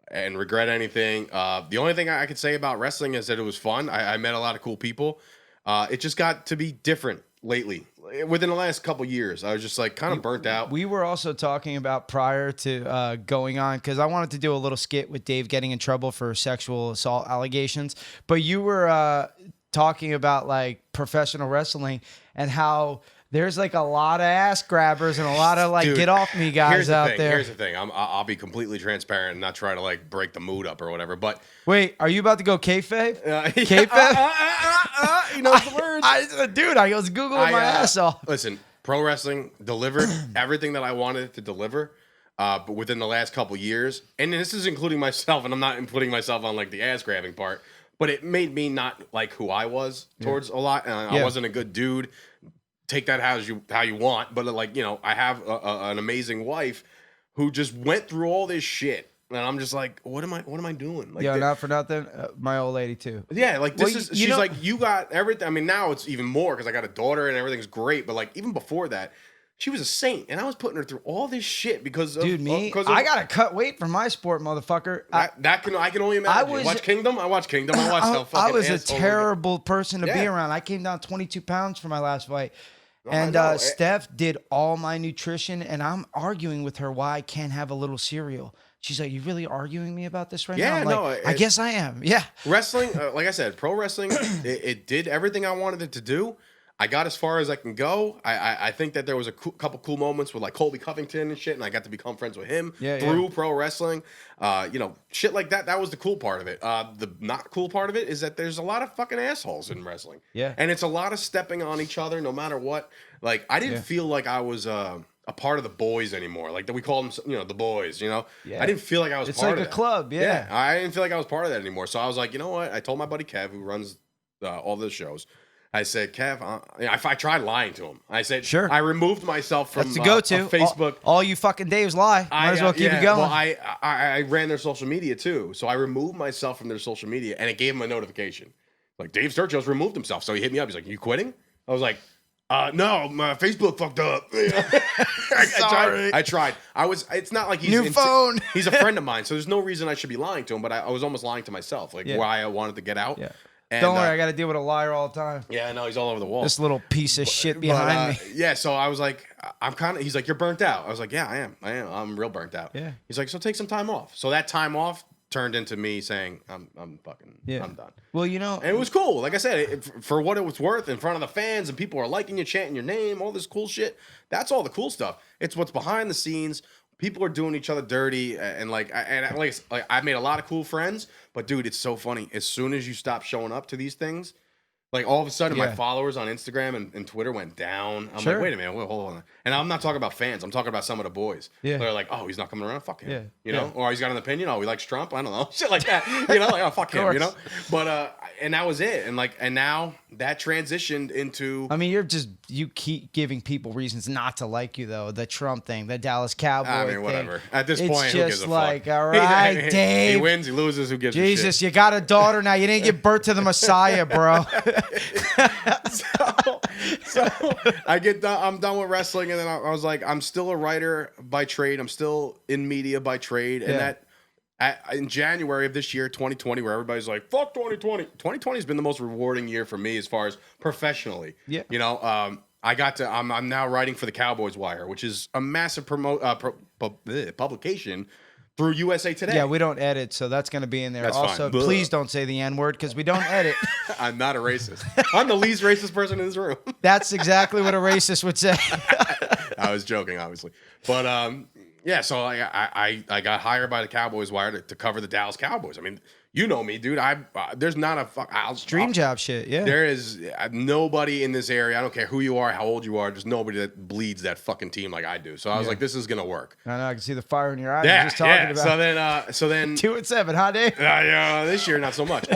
and regret anything. The only thing I could say about wrestling is that it was fun. I met a lot of cool people. It just got to be different lately. Within the last couple years, I was just like kind of burnt out. We were also talking about prior to going on, because I wanted to do a little skit with Dave getting in trouble for sexual assault allegations. But you were talking about like professional wrestling and how there's like a lot of ass grabbers and a lot of like, Dude, get off me guys out there. Here's the thing. I'll be completely transparent and not try to like break the mood up or whatever. But Wait, are you about to go kayfabe? Kayfabe? He knows the words. Dude, I was Googling my ass off. Listen, pro wrestling delivered everything that I wanted it to deliver. But within the last couple years, and this is including myself, and I'm not putting myself on like the ass grabbing part, but it made me not like who I was towards a lot. And I wasn't a good dude. Take that how you want, but like, I have an amazing wife who just went through all this shit, and I'm just like, what am I doing? Like, Not for nothing. My old lady too. yeah, like this is. you She's know- like, you got everything. I mean, now it's even more because I got a daughter and everything's great. But like, even before that, she was a saint, and I was putting her through all this shit because of, Dude, I I gotta cut weight for my sport, motherfucker. I can only imagine. Watch Kingdom. I watch Kingdom. I watch how fucking I was a asshole- terrible person to be Yeah. around. I came down 22 pounds for my last fight. I And know. Steph did all my nutrition, and I'm arguing with her why I can't have a little cereal. She's like, "You really arguing me about this right now?" Yeah, I'm no, like, I guess I am. Yeah. Wrestling, like I said, pro wrestling, it did everything I wanted it to do. I got as far as I can go. I think that there was a couple cool moments with like Colby Covington and shit, and I got to become friends with him through pro wrestling. Shit like that. That was the cool part of it. The not cool part of it is that there's a lot of fucking assholes in wrestling. Yeah. And it's a lot of stepping on each other no matter what. Like, I didn't feel like I was a part of the Boyz anymore. Like, that we call them, the Boyz, Yeah. I didn't feel like I was It's part like of a that. club. Yeah. I didn't feel like I was part of that anymore. So I was like, you know what? I told my buddy Kev, who runs all the shows, I said, Kev, I tried lying to him. I said, Sure. I removed myself from That's the go-to. Facebook. All you fucking Daves lie. Might as well keep it going. Well, I ran their social media too. So I removed myself from their social media, and it gave him a notification. Like, Dave Sturchio's removed himself. So he hit me up. He's like, you quitting? I was like, no, my Facebook fucked up. Sorry. I tried. It's not like he's New phone. He's a friend of mine, so there's no reason I should be lying to him, but I was almost lying to myself, like Yeah. why I wanted to get out. Yeah. And, Don't worry, I got to deal with a liar all the time. Yeah, I know he's all over the wall. This little piece of shit behind me. Yeah, so I was like, he's like, you're burnt out. I was like, yeah, I am. I'm real burnt out. Yeah. He's like, so take some time off. So that time off turned into me saying, I'm done. Well, you know, And it was cool. Like I said, for what it was worth, in front of the fans, and people are liking you, chanting your name, all this cool shit. That's all the cool stuff. It's what's behind the scenes. People are doing each other dirty, and I made a lot of cool friends. But dude, it's so funny. As soon as you stop showing up to these things, like all of a sudden, my followers on Instagram and Twitter went down. I'm like, wait a minute, hold on. And I'm not talking about fans. I'm talking about some of the boys. Yeah. They're like, oh, he's not coming around. Fuck him. Yeah. You know, or he's got an opinion. Oh, he likes Trump. I don't know, shit like that. You know, like oh, fuck him. You know. But and that was it. And now that transitioned into. I mean, you keep giving people reasons not to like you though. The Trump thing, the Dallas Cowboy thing. I mean, whatever. At this point, it's who gives just a like, fuck? all right, Dave. He wins, he loses. Who gives a shit? Jesus, you got a daughter now. You didn't give birth to the Messiah, bro. so I get done. I'm done with wrestling, and then I was like, I'm still a writer by trade. I'm still in media by trade, and that in January of this year, 2020, where everybody's like, "Fuck 2020." 2020 has been the most rewarding year for me as far as professionally. Yeah, you know, I'm now writing for the Cowboys Wire, which is a massive publication. Through USA Today. Yeah, we don't edit, so that's going to be in there. That's also, fine. Please don't say the N-word because we don't edit. I'm not a racist. I'm the least racist person in this room. That's exactly what a racist would say. I was joking, obviously. But, yeah, so I got hired by the Cowboys Wire to cover the Dallas Cowboys. I mean, you know me, dude. There's not a dream job shit. Yeah, there is nobody in this area. I don't care who you are, how old you are. There's nobody that bleeds that fucking team like I do. So I was like, this is gonna work. I know. I can see the fire in your eyes. Yeah, just talking about. So then 2-7, huh, Dave? Yeah, this year not so much.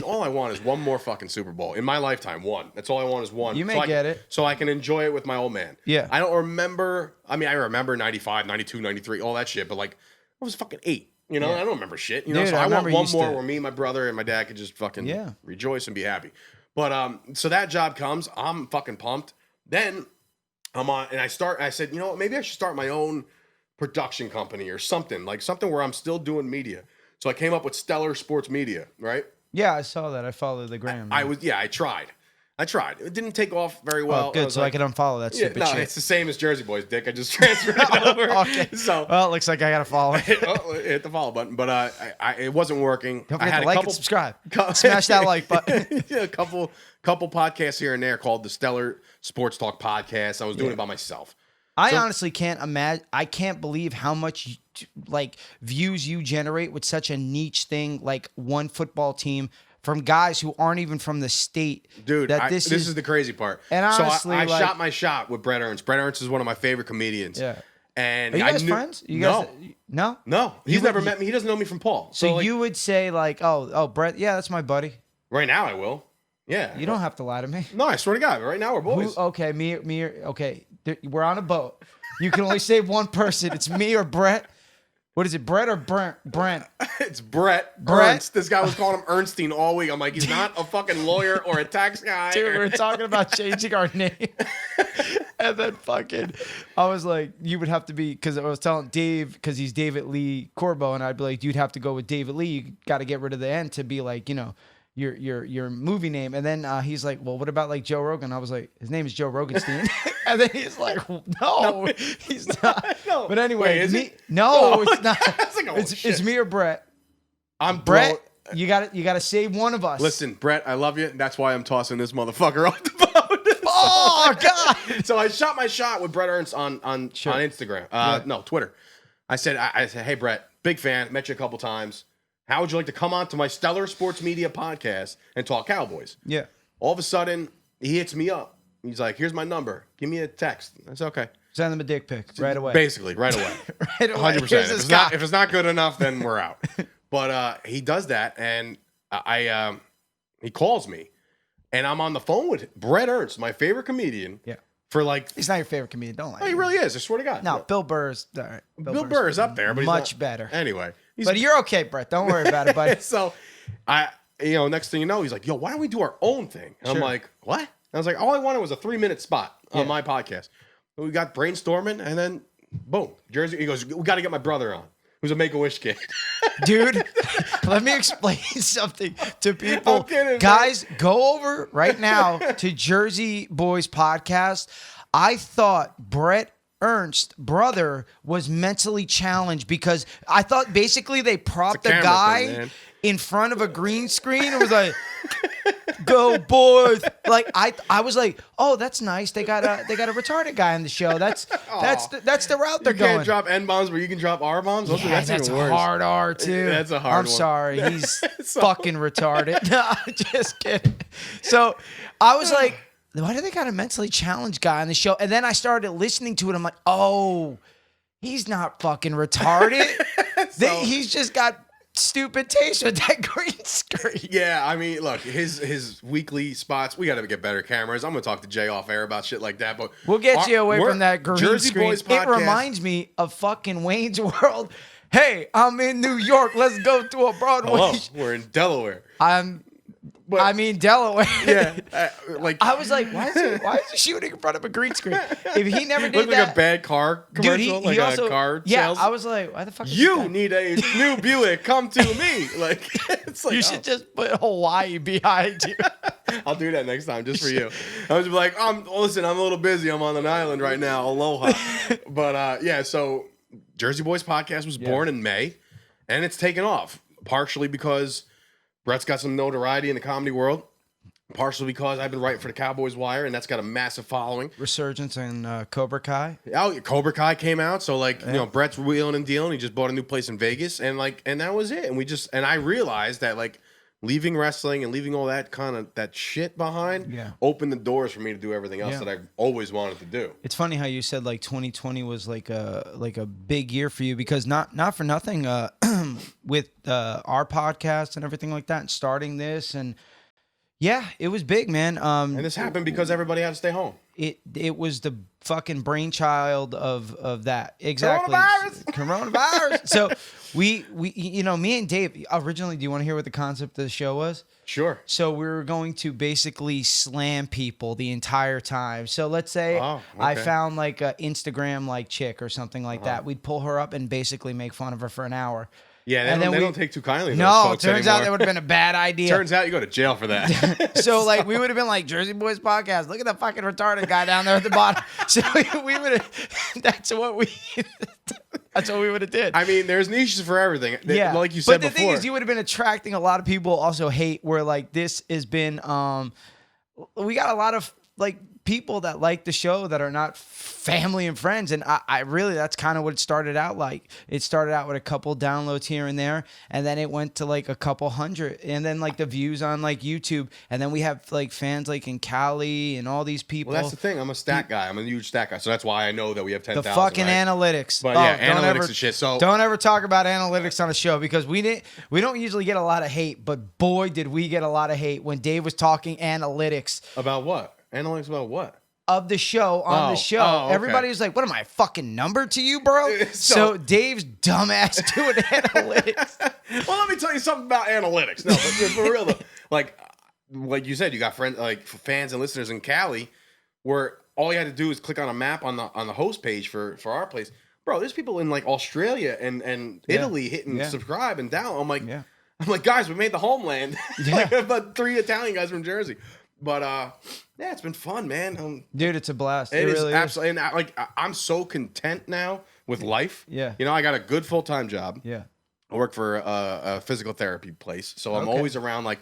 All I want is one more fucking Super Bowl in my lifetime. One. That's all I want is one. You may get it, so I can enjoy it with my old man. Yeah. I don't remember. I mean, I remember 95, 92, 93, all that shit. But like, I was fucking 8. You know, I don't remember shit. You know, Dude, so I want one more to... where me, my brother, and my dad could just fucking rejoice and be happy. But so that job comes, I'm fucking pumped. Then I'm on, and I said, you know what, maybe I should start my own production company or something where I'm still doing media. So I came up with Stellar Sports Media, right? Yeah, I saw that. I followed the gram. I tried. It didn't take off very well. Oh, good. So I could unfollow that stupid shit. It's the same as Jersey Boys, Dick. I just transferred it over. Okay. So, well, it looks like I got to follow it. Hit the follow button. But it wasn't working. Don't forget I had to like and subscribe. Smash that like button. Yeah, a couple podcasts here and there called the Stellar Sports Talk Podcast. I was doing it by myself. I honestly can't imagine. I can't believe how much views you generate with such a niche thing like one football team. From guys who aren't even from the state. Dude, this is the crazy part. And honestly, so I shot my shot with Brett Ernst. Brett Ernst is one of my favorite comedians. Yeah. And are you guys friends? You guys, no? No. He's never met me. He doesn't know me from Paul. So you would say like, oh, Brett, yeah, that's my buddy. Right now I will. Yeah. You don't have to lie to me. No, I swear to God. Right now we're boys. Okay, okay. We're on a boat. You can only save one person. It's me or Brett. What is it, Brett or Brent? It's Brett Ernst. This guy was calling him Ernstein all week. I'm like, he's not a fucking lawyer or a tax guy. Dude, we were talking about changing our name. And then I was like, you would have to be, because I was telling Dave, because he's David Lee Corbo, and I'd be like, you'd have to go with David Lee. You got to get rid of the N to be like, you know, your movie name. And then he's like, well, what about like Joe Rogan? I was like, his name is Joe Roganstein. And then he's like, no, he's not. No. But anyway, wait, is no, it's not. It's me or Brett. I'm Brett. You got to save one of us. Listen, Brett, I love you. That's why I'm tossing this motherfucker off the boat. Oh God! So I shot my shot with Brett Ernst on Instagram. No, Twitter. I said, hey Brett, big fan. Met you a couple times. How would you like to come on to my Stellar Sports Media podcast and talk Cowboys? Yeah. All of a sudden, he hits me up. He's like, here's my number. Give me a text. That's okay. Send them a dick pic right away. Basically, right away. Right away. 100%. If it's not good enough, then we're out. But he does that, and he calls me, and I'm on the phone with Brett Ernst, my favorite comedian. Yeah. For like, he's not your favorite comedian. Don't lie. No, he really is. I swear to God. No, Bill Burr's all right. Bill Burr's up there, but much better. Anyway, but you're okay, Brett. Don't worry about it, buddy. So, next thing you know, he's like, "Yo, why don't we do our own thing?" And I'm like, "What?" I was like, "All I wanted was a 3-minute spot on my podcast." We got brainstorming, and then boom, Jersey. He goes, "We got to get my brother on." Who's a Make-A-Wish kid. Dude, let me explain something to people. I'm kidding, guys, go over right now to Jersey Boys podcast. I thought Brett Ernst's brother was mentally challenged because I thought basically they propped the camera guy thing, in front of a green screen and was like, "Go boys!" Like I was like, "Oh, that's nice. They got a retarded guy on the show. That's the route they're You going." can't drop N-bombs, but you can drop R-bombs? Yeah, that's even a worse. hard R too. That's a hard I'm one. sorry, he's fucking retarded. No, I'm just kidding. So I was like, why do they got a mentally challenged guy on the show? And then I started listening to it. I'm like, oh, he's not fucking retarded. He's just got stupid taste with that green screen. Yeah, I mean, look, his weekly spots, we got to get better cameras. I'm going to talk to Jay off air about shit like that, but We'll get you away from that green Jersey screen. Boys It podcast. reminds me of fucking Wayne's World. Hey, I'm in New York. Let's go to a Broadway. Hello, we're in Delaware. I mean Delaware. Yeah, I was like, why is he shooting in front of a green screen? If he never did looked like that, a bad car commercial, dude, he also, a car yeah. sales. I was like, why the fuck? Is You need a new Buick. Come to me. Like, it's like You should just put Hawaii behind you. I'll do that next time just for you. I was just like, listen, I'm a little busy. I'm on an island right now. Aloha. But yeah, so Jersey Boys podcast was born in May, and it's taken off partially because Brett's got some notoriety in the comedy world. Partially because I've been writing for the Cowboys Wire, and that's got a massive following. Resurgence in Cobra Kai. Oh, Cobra Kai came out, so like you know, Brett's wheeling and dealing. He just bought a new place in Vegas, and that was it. And I realized that like leaving wrestling and leaving all that kind of that shit behind, opened the doors for me to do everything else that I've always wanted to do. It's funny how you said like 2020 was like a big year for you because not for nothing with our podcast and everything like that, and starting this and. Yeah, it was big, man. And this happened because everybody had to stay home. It was the fucking brainchild of that. Exactly. Coronavirus. So we me and Dave originally, do you want to hear what the concept of the show was? Sure. So we were going to basically slam people the entire time. So let's say I found like a Instagram like chick or something like that. We'd pull her up and basically make fun of her for an hour. Yeah, they don't take too kindly to those No, folks turns anymore. out that would have been a bad idea. Turns out you go to jail for that. So like we would have been like Jersey Boys podcast. Look at that fucking retarded guy down there at the bottom. So we would have. That's what we would have did. I mean, there's niches for everything. Yeah, like you said but the before. thing is, you would have been attracting a lot of people. Also, hate where like this has been. We got a lot of like people that like the show that are not family and friends, and I really that's kind of what it started out like. It started out with a couple downloads here and there, and then it went to like a couple hundred, and then like the views on like YouTube, and then we have like fans like in Cali and all these people. Well, that's the thing. I'm a stat guy. I'm a huge stat guy, so that's why I know that we have 10,000. The fucking analytics. But yeah, analytics and shit. So don't ever talk about analytics on a show because we don't usually get a lot of hate, but boy did we get a lot of hate when Dave was talking analytics. About what? Analytics about what? Of the show on the show. Okay. Everybody was like, what am I, a fucking number to you, bro? So Dave's dumbass doing analytics. Well, let me tell you something about analytics. No, but for real though, like you said, you got friends like fans and listeners in Cali where all you had to do is click on a map on the host page for our place. Bro, there's people in like Australia and Italy hitting subscribe and down. I'm like, guys, we made the homeland. Like about 3 Italian guys from Jersey. But yeah, it's been fun, man. Dude, it's a blast. It really is absolutely. And I'm so content now with life. Yeah. You know, I got a good full-time job. Yeah. I work for a physical therapy place, so I'm always around like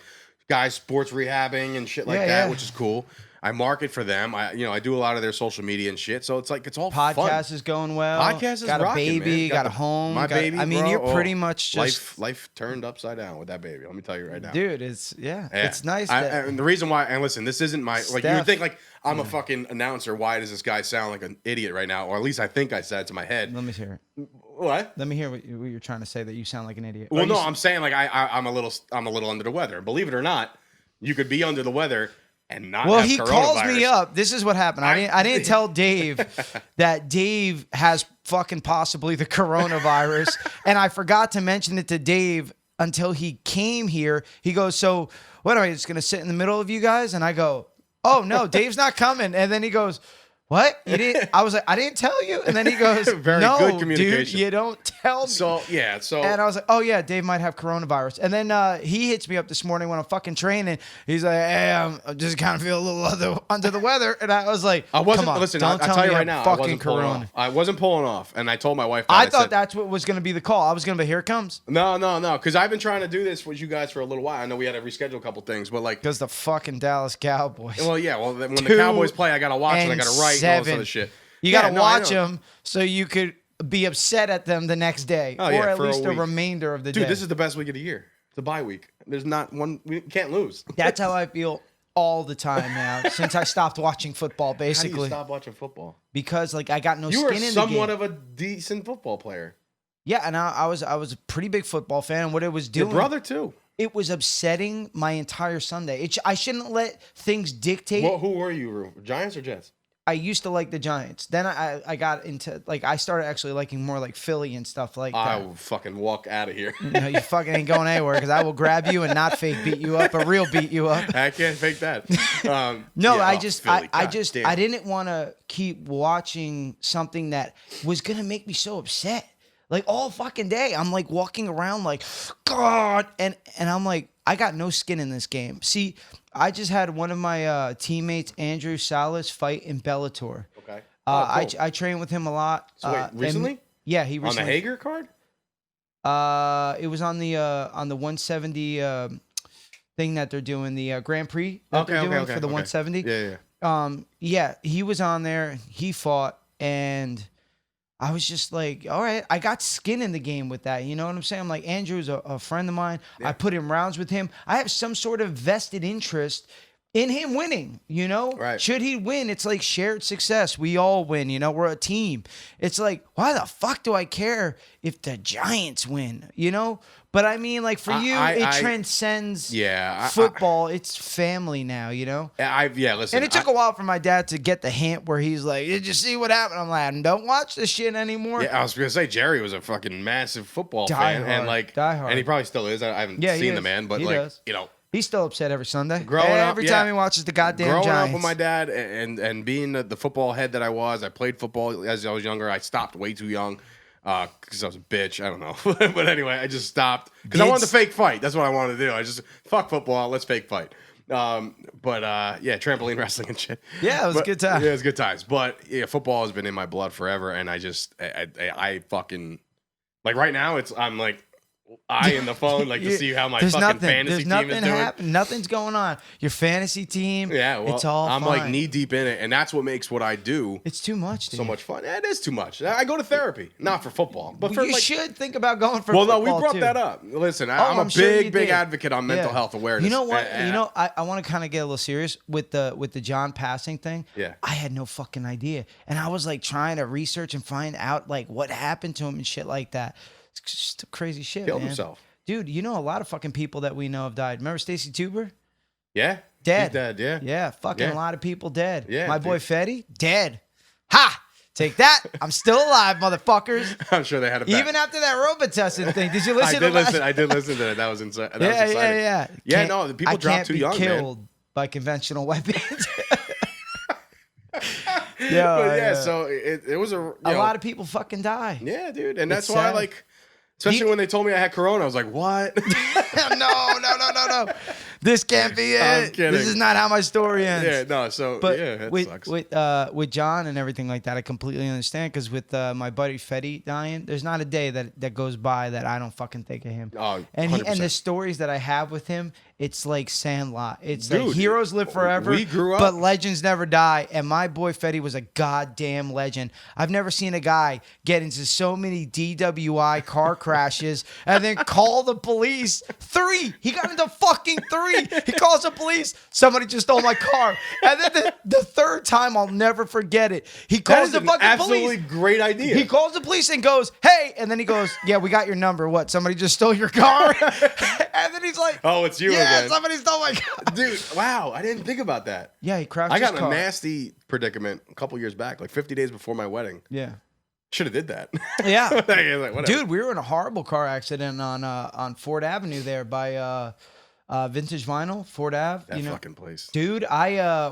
guys sports rehabbing and shit like that, which is cool. I market for them. I do a lot of their social media and shit. So it's like it's all podcast fun. is going well. Podcast is got rocking, a baby, man. got a home. My baby. I mean, bro, you're pretty much just life turned upside down with that baby. Let me tell you right now, dude. It's nice. And the reason why, and listen, this isn't my like you would think like I'm a fucking announcer. Why does this guy sound like an idiot right now? Or at least I think I said it to my head. Let me hear it. What? Let me hear what you're trying to say. That you sound like an idiot. Well, no, I'm saying like I'm a little under the weather. And believe it or not, you could be under the weather and not. Well, have he calls me coronavirus. up. This is what happened. I didn't tell Dave that Dave has fucking possibly the coronavirus, and I forgot to mention it to Dave until he came here. He goes, "So what am I just gonna sit in the middle of you guys?" And I go, "Oh no, Dave's not coming." And then he goes, what? You didn't? I was like, I didn't tell you. And then he goes, Very no, good dude, communication. you don't tell me. So And I was like, oh yeah, Dave might have coronavirus. And then he hits me up this morning when I'm fucking training. He's like, hey, I'm just kind of feel a little under the weather. And I was like, I wasn't. come on, Listen, don't I'll tell tell me you I right now, I fucking wasn't pulling corona. off. I wasn't pulling off, and I told my wife. That, I said, thought that's what was going to be the call. I was going to be, here it comes. No, because I've been trying to do this with you guys for a little while. I know we had to reschedule a couple things, but like, Because the fucking Dallas Cowboys. well, yeah, well, when the 2 Cowboys play, I gotta watch and I gotta write and all this 7. other shit. You Yeah, got to no, I watch know. them so you could be upset at them the next day, Oh, or yeah, at for a least the week. remainder of the day. Dude, this is the best week of the year. It's a bye week. There's not one. We can't lose. That's how I feel all the time now since I stopped watching football, How do you basically. stop watching football? Because like I got no You skin were in the somewhat game. of a decent football player. Yeah, and I was a pretty big football fan. And what it was doing, Your brother too. it was upsetting my entire Sunday. I shouldn't let things dictate. Well, who were you, Rue? Giants or Jets? I used to like the Giants. Then I got into like I started actually liking more like Philly and stuff like I that. will fucking walk out of here. You know, you fucking ain't going anywhere because I will grab you and not fake beat you up, but real beat you up. I can't fake that. No, yeah, I oh, just, Philly. I God just, damn. I didn't want to keep watching something that was gonna make me so upset. Like all fucking day, I'm like walking around like, God, and I'm like, I got no skin in this game. See, I just had one of my teammates, Andrew Salas, fight in Bellator. Okay. Oh, cool. I train with him a lot. So wait, and- recently? yeah, he On the recently. Hager card? It was on the 170 thing that they're doing, the Grand Prix that they're doing for the 170. Yeah. Yeah, he was on there. He fought, and I was just like, all right, I got skin in the game with that. You know what I'm saying? I'm like, Andrew's a friend of mine. Yeah. I put in rounds with him. I have some sort of vested interest in him winning, you know? Right. Should he win, it's like shared success. We all win, you know? We're a team. It's like, why the fuck do I care if the Giants win, you know? But I mean, like, for you, it transcends football. It's family now, you know? Listen. And it took a while for my dad to get the hint where he's like, did you see what happened? I'm like, don't watch this shit anymore. Yeah, I was gonna say Jerry was a fucking massive football Die fan, hard, and like, die hard. and he probably still is. I haven't Yeah, he seen the is. man, but He like, does. you know, He's still upset every Sunday. Growing up, every yeah. time he watches the goddamn growing Giants. up with my dad and being the football head that I was, I played football as I was younger. I stopped way too young because I was a bitch. I don't know, but anyway, I just stopped because I wanted to fake fight. That's what I wanted to do. I just fuck football. Let's fake fight. Yeah, trampoline wrestling and shit. Yeah, it was a good time. Yeah, it was good times. But yeah, football has been in my blood forever, and I fucking like right now. I'm like in the phone like to see how my fucking fantasy team is doing. Nothing's going on. Your fantasy team. Yeah, well, it's all I'm fine. like knee deep in it, and that's what makes what I do It's too much, dude. so much fun. It is too much. I go to therapy, not for football, but for You like. should think about going for Well, football, no, we brought too. that up. Listen, I'm a I'm sure you big did. advocate on mental Yeah. health awareness. You know what? And- I want to kind of get a little serious with the John passing thing. Yeah. I had no fucking idea, and I was like trying to research and find out like what happened to him and shit like that. It's just crazy shit. Killed man. himself. Dude, you know a lot of fucking people that we know have died. Remember Stacy Tuber? Yeah, Dead. He's dead. Yeah. Yeah, fucking Yeah. a lot of people dead. Yeah, My boy dude. Fetty, dead. Ha! Take that. I'm still alive, motherfuckers. I'm sure they had a. Even after that robot testing thing. Did you I listen did to last- listen. I did listen to it. That was insane. That was Yeah, exciting. yeah. Yeah, Can't- no, the people I drop can't too be young, man. killed by conventional weapons. But yeah, yeah. so it was A lot of people fucking die. Yeah, dude, and that's It's why sad. like. Especially when they told me I had corona, I was like, "What?" No. This can't be I'm it. kidding. This is not how my story ends. Yeah, no. So But yeah, that with sucks. with John and everything like that, I completely understand. Because with my buddy Fetty dying, there's not a day that goes by that I don't fucking think of him. Oh, and 100%. the stories that I have with him, it's like Sandlot. It's Dude, like heroes live forever. we grew up- but legends never die. And my boy Fetty was a goddamn legend. I've never seen a guy get into so many DWI car crashes and then call the police. 3. He got into fucking 3. He calls the police. Somebody just stole my car. And then the third time, I'll never forget it. He That calls is the an fucking absolutely police. great idea. He calls the police and goes, "Hey," and then he goes, "Yeah, we got your number. What? Somebody just stole your car?" And then he's like, Oh, it's you "Yeah, again. somebody stole my car." Dude, wow, I didn't think about that. Yeah, he crashed I got his in car. a nasty predicament a couple years back, like 50 days before my wedding. Yeah. Should have did that. Yeah. Like, whatever. Dude, we were in a horrible car accident on Ford Avenue there by Vintage Vinyl, Fort Ave. That fucking place. Dude,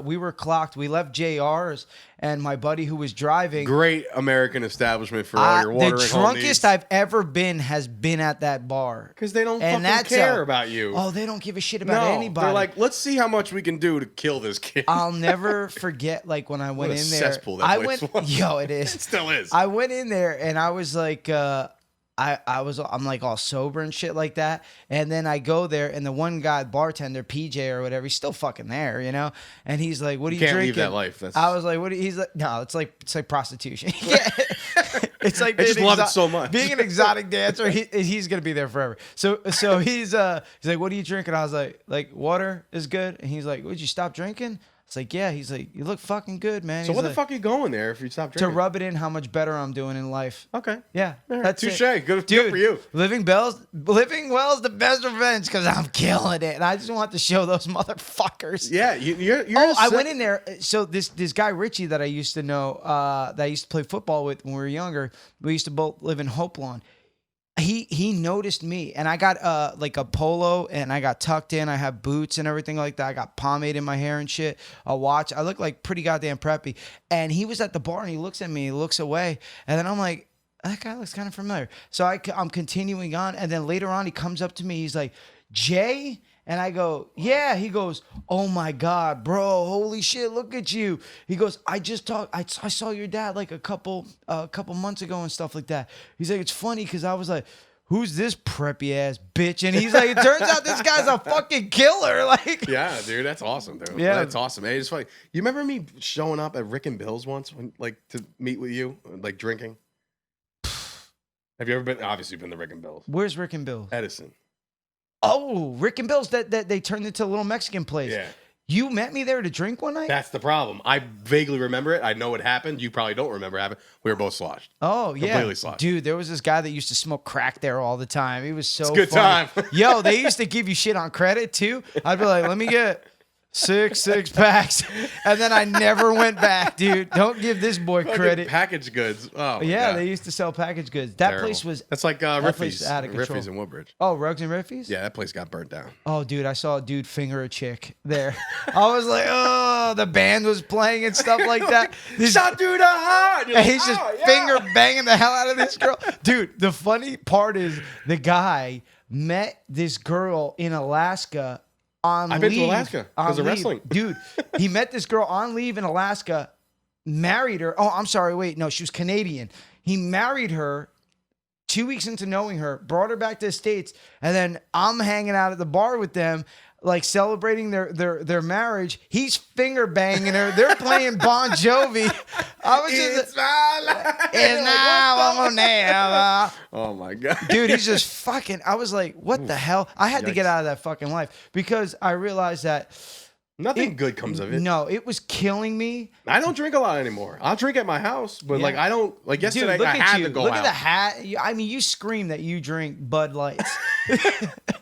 we were clocked. We left JR's, and my buddy who was driving. Great American establishment for all your water the and home needs. drunkest I've ever been has been at that bar. Because they don't fucking care about you. Oh, they don't give a shit about anybody. They're like, let's see how much we can do to kill this kid. I'll never forget, like, when I went in there. Cesspool that place was. Yo, it is. It still is. I went in there, and I was like, I'm like all sober and shit like that. And then I go there, and the one guy, bartender, PJ or whatever, he's still fucking there, you know? And he's like, what are you can't drinking? leave that life. I was like, he's like, no, it's like prostitution. Yeah. It's like I just love it so much. Being an exotic dancer, he's gonna be there forever. So he's like, what are you drinking? I was like water is good. And he's like, would you stop drinking? It's like, yeah. He's like, you look fucking good, man. So he's what like, the fuck are you going there if you stop to drinking? rub it in how much better I'm doing in life. Okay. Yeah. All right. That's Touche. it. Good Dude, for you. Living well is the best revenge because I'm killing it. And I just want to show those motherfuckers. Yeah. You're I went in there. So this guy, Richie, that I used to know, that I used to play football with when we were younger, we used to both live in Hope Lawn. He noticed me, and I got like a polo, and I got tucked in. I have boots and everything like that. I got pomade in my hair and shit. A watch. I look like pretty goddamn preppy. And he was at the bar, and he looks at me. He looks away, and then I'm like, that guy looks kind of familiar. So I'm continuing on, and then later on, he comes up to me. He's like, Jay. And I go, yeah. He goes, oh my God, bro, holy shit, look at you. He goes, I saw your dad like a couple months ago and stuff like that. He's like, it's funny because I was like, who's this preppy ass bitch? And he's like, it turns out this guy's a fucking killer. Like, yeah, dude, that's awesome, dude. Yeah. That's awesome. Hey, it's funny. You remember me showing up at Rick and Bill's once, to meet with you, like drinking? Have you ever been? Obviously, been to Rick and Bill's. Where's Rick and Bill? Edison. Oh, Rick and Bill's that they turned into a little Mexican place. Yeah. You met me there to drink one night? That's the problem. I vaguely remember it. I know what happened. You probably don't remember what happened. We were both sloshed. Oh, yeah. Completely sloshed. Dude, there was this guy that used to smoke crack there all the time. He was so It's a good funny. time. Yo, they used to give you shit on credit, too. I'd be like, let me get six packs. And then I never went back, dude. Don't give this boy Fucking credit. packaged goods. Oh, my Yeah, God. they used to sell packaged goods. That Terrible. place was... That's like place Riffy's. is out of control. Riffy's in Woodbridge. Oh, Rugs and Riffies? Yeah, that place got burnt down. Oh, dude, I saw a dude finger a chick there. I was like, oh, the band was playing and stuff like that. This, Shot through the heart. and he's just finger banging the hell out of this girl. Dude, the funny part is the guy met this girl in Alaska on leave. I've been to Alaska because of wrestling. Dude, he met this girl on leave in Alaska, married her. Oh, I'm sorry. Wait, no, she was Canadian. He married her 2 weeks into knowing her, brought her back to the States, and then I'm hanging out at the bar with them, like celebrating their marriage. He's finger banging her. They're playing Bon Jovi. I was just It's my life. it's now or never. Oh my God. Dude, he's just fucking. I was like, what the hell? I had to get Yikes. out of that fucking life because I realized that Nothing good comes of it. no, it was killing me. I don't drink a lot anymore. I'll drink at my house, but Yeah. like I don't. Like yesterday, Dude, look I at had you. to go Look out. at the hat. I mean, you scream that you drink Bud Lights.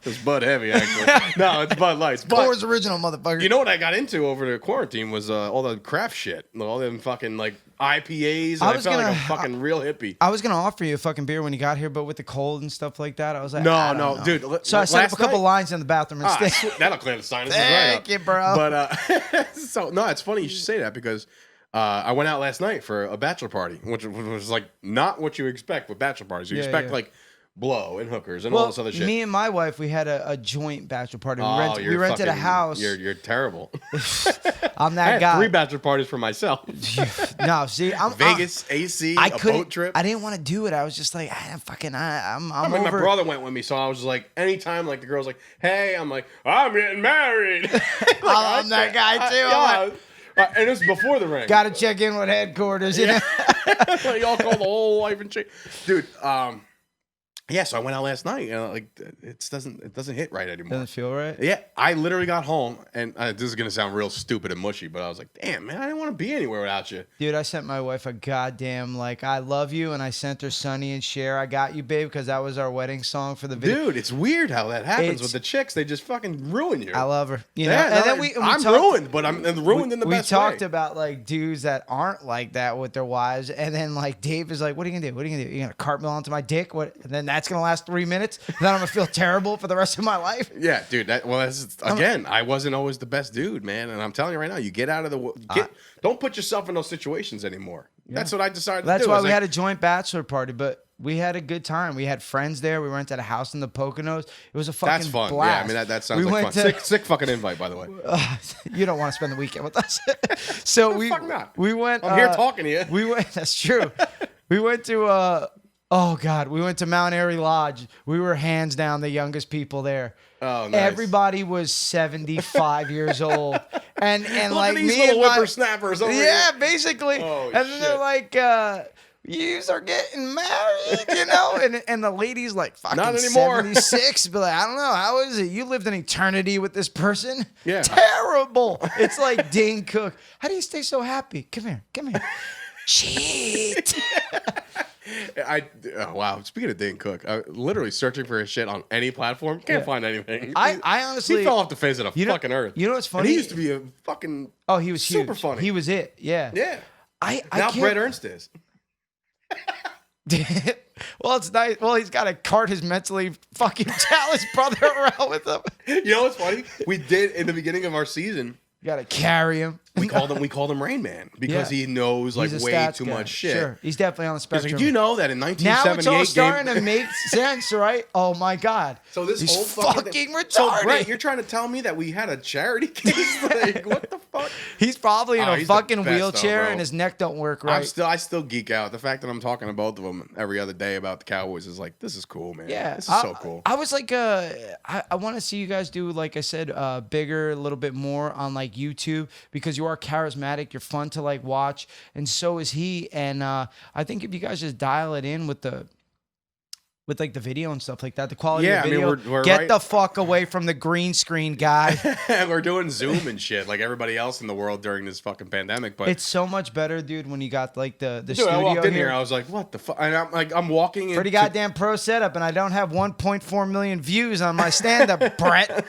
It's Bud Heavy, actually. No, it's Bud Lights. But Coors Original, motherfucker. you know what I got into over the quarantine was all the craft shit, all them fucking like IPAs. And I felt like a fucking real hippie. I was gonna offer you a fucking beer when you got here, but with the cold and stuff like that, I was like, No, I don't no, know. dude, So I set up last a couple night- lines in the bathroom instead. That'll clear the sinuses right Thank up. you, bro. But so no, it's funny you should say that because I went out last night for a bachelor party, which was like not what you expect with bachelor parties. You Yeah, expect yeah. like blow and hookers and all this other shit. Me and my wife, we had a joint bachelor party. We you're rented a fucking- house. You're terrible. I'm I that had guy. 3 bachelor parties for myself. No, see, I'm Vegas, AC, I a couldn't. boat trip. I didn't want to do it. I was just like, I'm I mean, my over. brother went with me, so I was just like, anytime like the girl's like, "Hey," I'm like, "I'm getting married." Like, I'm that guy too. I'm and it was before the ring. Got to check in with headquarters. You know? Like, y'all call the whole wife and chick, dude. Yeah, so I went out last night, and like it doesn't hit right anymore. Doesn't feel right. Yeah, I literally got home, and this is gonna sound real stupid and mushy, but I was like, "Damn, man, I didn't want to be anywhere without you." Dude, I sent my wife a goddamn like I love you, and I sent her Sonny and Cher, I got you, babe, because that was our wedding song for the video. Dude, it's weird how that happens It's- with the chicks. They just fucking ruin you. I love her. You know, Yeah, and no, then we I'm talked, ruined, but I'm ruined in the we best talked way. about like dudes that aren't like that with their wives, and then like Dave is like, "What are you gonna do? What are you gonna do? You gonna cartwheel onto my dick? What?" And then that's gonna last 3 minutes. Then I'm gonna feel terrible for the rest of my life. Yeah, dude. Again, I wasn't always the best dude, man. And I'm telling you right now, you get out of don't put yourself in those situations anymore. Yeah. That's what I decided to do. That's why we had a joint bachelor party, but we had a good time. We had friends there. We rented a house in the Poconos. It was a fucking That's fun. blast. Yeah, I mean, that sounds like fun. Sick fucking invite, by the way. You don't want to spend the weekend with us. So fuck not. We went. I'm here talking to you. We went. That's true. We went to. Oh God, we went to Mount Airy Lodge. We were hands down the youngest people there. Oh, nice. Everybody was 75 years old, and Look like at these me little and whippersnappers over yeah, here. basically. Oh, and then they're like, "Yous are getting married," you know, and the lady's like, "Fucking Not anymore." 76." But like, I don't know, how is it? You lived an eternity with this person. Yeah. Terrible. It's like Dane Cook. How do you stay so happy? Come here. Shit. Wow. Speaking of Dane Cook, literally searching for his shit on any platform, can't find anything. I honestly, he fell off the face of the fucking earth. You know what's funny? And he used to be a fucking he was super huge. funny. He was it. Yeah. Yeah. I now can't... Brett Ernst is. Well, it's nice. Well, he's got to cart his mentally fucking challenged brother around with him. You know what's funny? We did in the beginning of our season. You got to carry him. We called him Rain Man because he knows like way too much shit. Sure, he's definitely on the spectrum. Like, you know that in 1978 now it's all starting to make sense, right? Oh my God! So this he's whole fucking retarded. So Brett, you're trying to tell me that we had a charity case? Like, what the fuck? He's probably in a fucking wheelchair though, and his neck don't work right. I still geek out. The fact that I'm talking to both of them every other day about the Cowboys is like, this is cool, man. Yeah, this is so cool. I was like, I want to see you guys do, like I said, bigger, a little bit more on like YouTube, because you are charismatic. You're fun to like watch, and so is he. And I think if you guys just dial it in with like the video and stuff like that, the quality of the video, we're get the fuck away from the green screen guy. We're doing Zoom and shit like everybody else in the world during this fucking pandemic. But it's so much better, dude, when you got like the dude, studio I walked in here. here, I was like, what the fuck? And I'm walking in. Pretty goddamn pro setup, and I don't have 1.4 million views on my stand-up, Brett.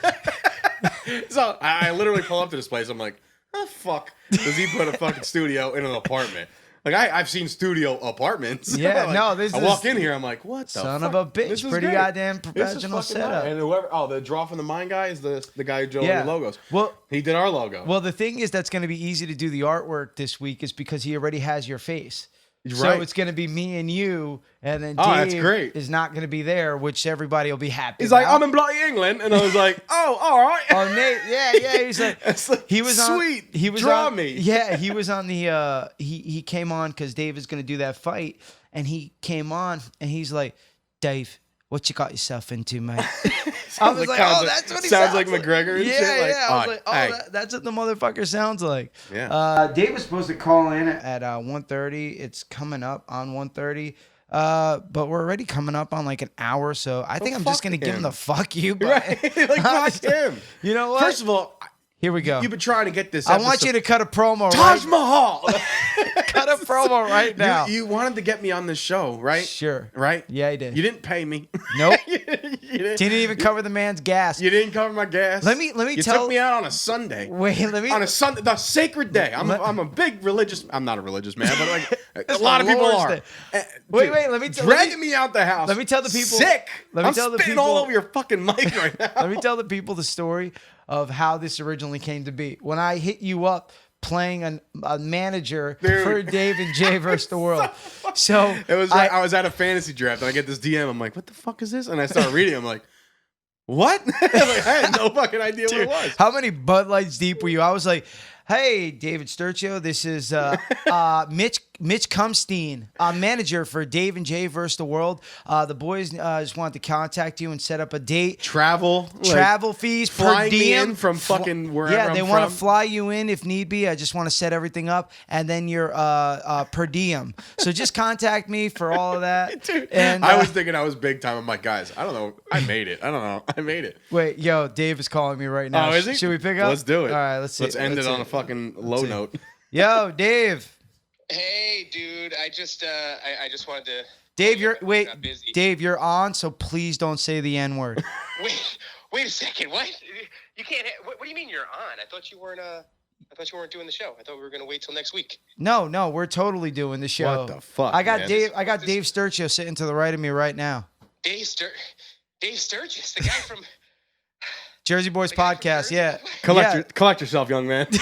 So I literally pull up to this place. I'm like, oh, fuck. Does he put a fucking studio in an apartment? Like, I've seen studio apartments. Yeah, like, no, this I walk in here, I'm like, what the son fuck? of a bitch. Pretty great. goddamn professional setup. And the Draw from the Mind guy is the guy who drew the logos. Well, he did our logo. Well, the thing is that's going to be easy to do the artwork this week is because he already has your face. Right. So it's going to be me and you, and then that's Dave great. is not going to be there, which everybody will be happy He's about. like, I'm in bloody England, and I was like, oh, all right. Oh, Nate, yeah. He's like, he was on. Sweet. He was Draw on, me. Yeah, he was on the. He came on because Dave is going to do that fight, and he came on, and he's like, Dave, what you got yourself into, mate? I was like, oh, that's what he sounds like. McGregor and shit. Yeah. I was like, oh, that's what the motherfucker sounds like. Yeah. Dave was supposed to call in at 1:30. It's coming up on 1:30. But we're already coming up on like an hour, so I think I'm just gonna give him the fuck you. But like, fuck him. You know what? First of all, here we go. You've been trying to get this. I want you to cut a promo. Taj Mahal. Cut a promo right now. You wanted to get me on this show, right? Sure. Right? Yeah, I did. You didn't pay me. Nope. you didn't even cover the man's gas. You didn't cover my gas. Let me You tell. took me out on a Sunday. Wait, let me. On a Sunday, the sacred day. I'm a big religious. I'm not a religious man, but like a lot of people Lord's are. Day. Wait, let me tell. Dragging me out the house. Let me tell the people. Sick. Let me I'm tell the spitting people all over your fucking mic right now. Let me tell the people the story of how this originally came to be. When I hit you up playing a manager for Dave and Jay versus the world. So it was. I was at a fantasy draft and I get this DM. I'm like, what the fuck is this? And I start reading. I'm like, what? I had no fucking idea what it was. How many Bud Lights deep were you? I was like, hey, David Sturchio, this is Mitch Cumstein, manager for Dave and Jay versus the world. The boys just wanted to contact you and set up a date. Travel fees, flying per diem. me in from fucking wherever. Yeah, they I'm want to from. fly you in if need be. I just want to set everything up, and then you're per diem. So just contact me for all of that. Dude, and I was thinking I was big time. I'm like, guys, I don't know. I made it. I don't know. I made it. Wait, yo, Dave is calling me right now. Oh, is he? Should we pick up? Let's do it. All right, let's see. Let's end it on a fucking low note. Yo, Dave. Hey, dude. I just wanted to. Dave, busy. Dave, you're on, so please don't say the N word. Wait a second. What? You can't. What do you mean you're on? I thought you weren't. I thought you weren't doing the show. I thought we were gonna wait till next week. No, we're totally doing the show. What the fuck? I got man? Dave. I got Dave Sturchio sitting to the right of me right now. Dave Sturgis, the guy from Jersey Boys the guy from podcast. Jersey. Yeah. Collect yourself, young man. Hey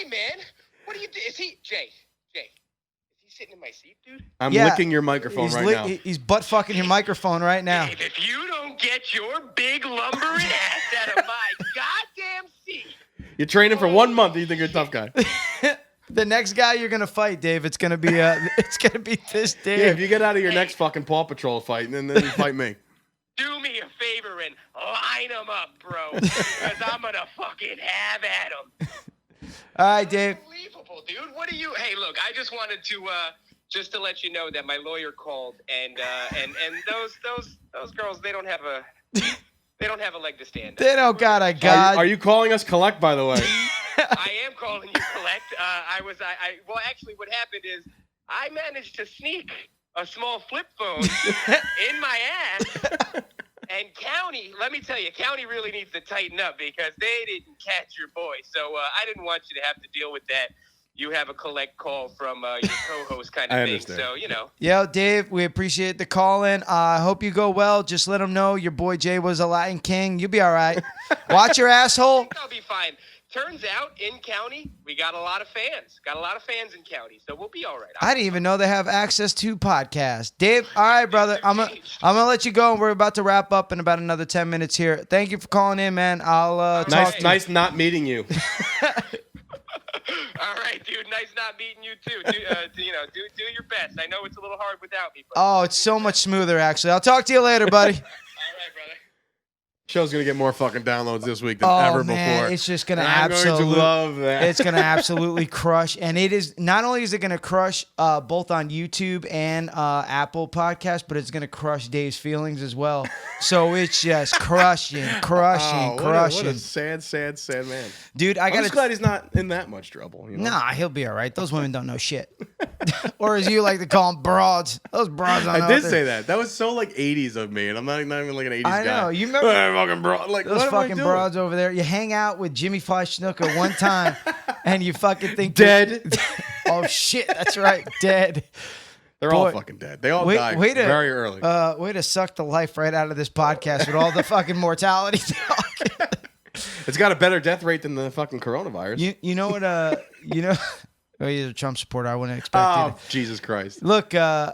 man, what do you do? Is he Jay? Is he sitting in my seat, dude? I'm Yeah. licking your microphone right now. He's butt fucking your microphone right now. Dave, if you don't get your big lumbering ass out of my goddamn seat. You're training for 1 month and you think you're a tough guy. The next guy you're gonna fight, Dave, it's gonna be this Dave. Yeah, if you get out of your next fucking Paw Patrol fight, and then you fight me. Do me a favor and line them up, bro. Because I'm going to fucking have at them. All right, Dave. Unbelievable, dude. What do you... Hey, look, I just wanted to... just to let you know that my lawyer called, and those girls, they don't have a leg to stand on. They don't got a god. Are you calling us collect, by the way? I am calling you collect. Well, actually, what happened is I managed to sneak a small flip phone in my ass. And County, let me tell you, County really needs to tighten up because they didn't catch your boy. So I didn't want you to have to deal with that. You have a collect call from your co-host kind of thing. Understand. So, you know. Yo, Dave, we appreciate the call in. I hope you go well. Just let them know your boy Jay was a Latin king. You'll be all right. Watch your I asshole. think I'll be fine. Turns out in County, we got a lot of fans. Got a lot of fans in County, so we'll be all right. I didn't even know they have access to podcasts. Dave, all right, brother. I'm gonna let you go. We're about to wrap up in about another 10 minutes here. Thank you for calling in, man. I'll talk to you. Nice not meeting you. All right, dude. Nice not meeting you too. Do your best. I know it's a little hard without me. But... Oh, it's so much smoother, actually. I'll talk to you later, buddy. All right, brother. Show's gonna get more fucking downloads this week than ever before. It's just gonna I'm going to love that. It's gonna absolutely crush, and it is not only is it gonna crush both on YouTube and Apple Podcast, but it's gonna crush Dave's feelings as well. So it's just crushing. What a sad man. Dude, I'm just glad he's not in that much trouble. You know? Nah, he'll be all right. Those women don't know shit. Or as you like to call them, broads. Those broads don't know. I did say that. That was so like 80s of me, and I'm not even like an 80s guy. I know. You remember fucking broad. Like, those what am I fucking doing? broads over there? You hang out with Jimmy Fly Snooker one time, and you fucking think Dead. Oh shit, that's right, dead. They're all fucking dead. They all died very early. Way to suck the life right out of this podcast with all the fucking mortality talk. It's got a better death rate than the fucking coronavirus. You know what? Oh, you're a Trump supporter. I wouldn't expect you. Jesus Christ. Look, I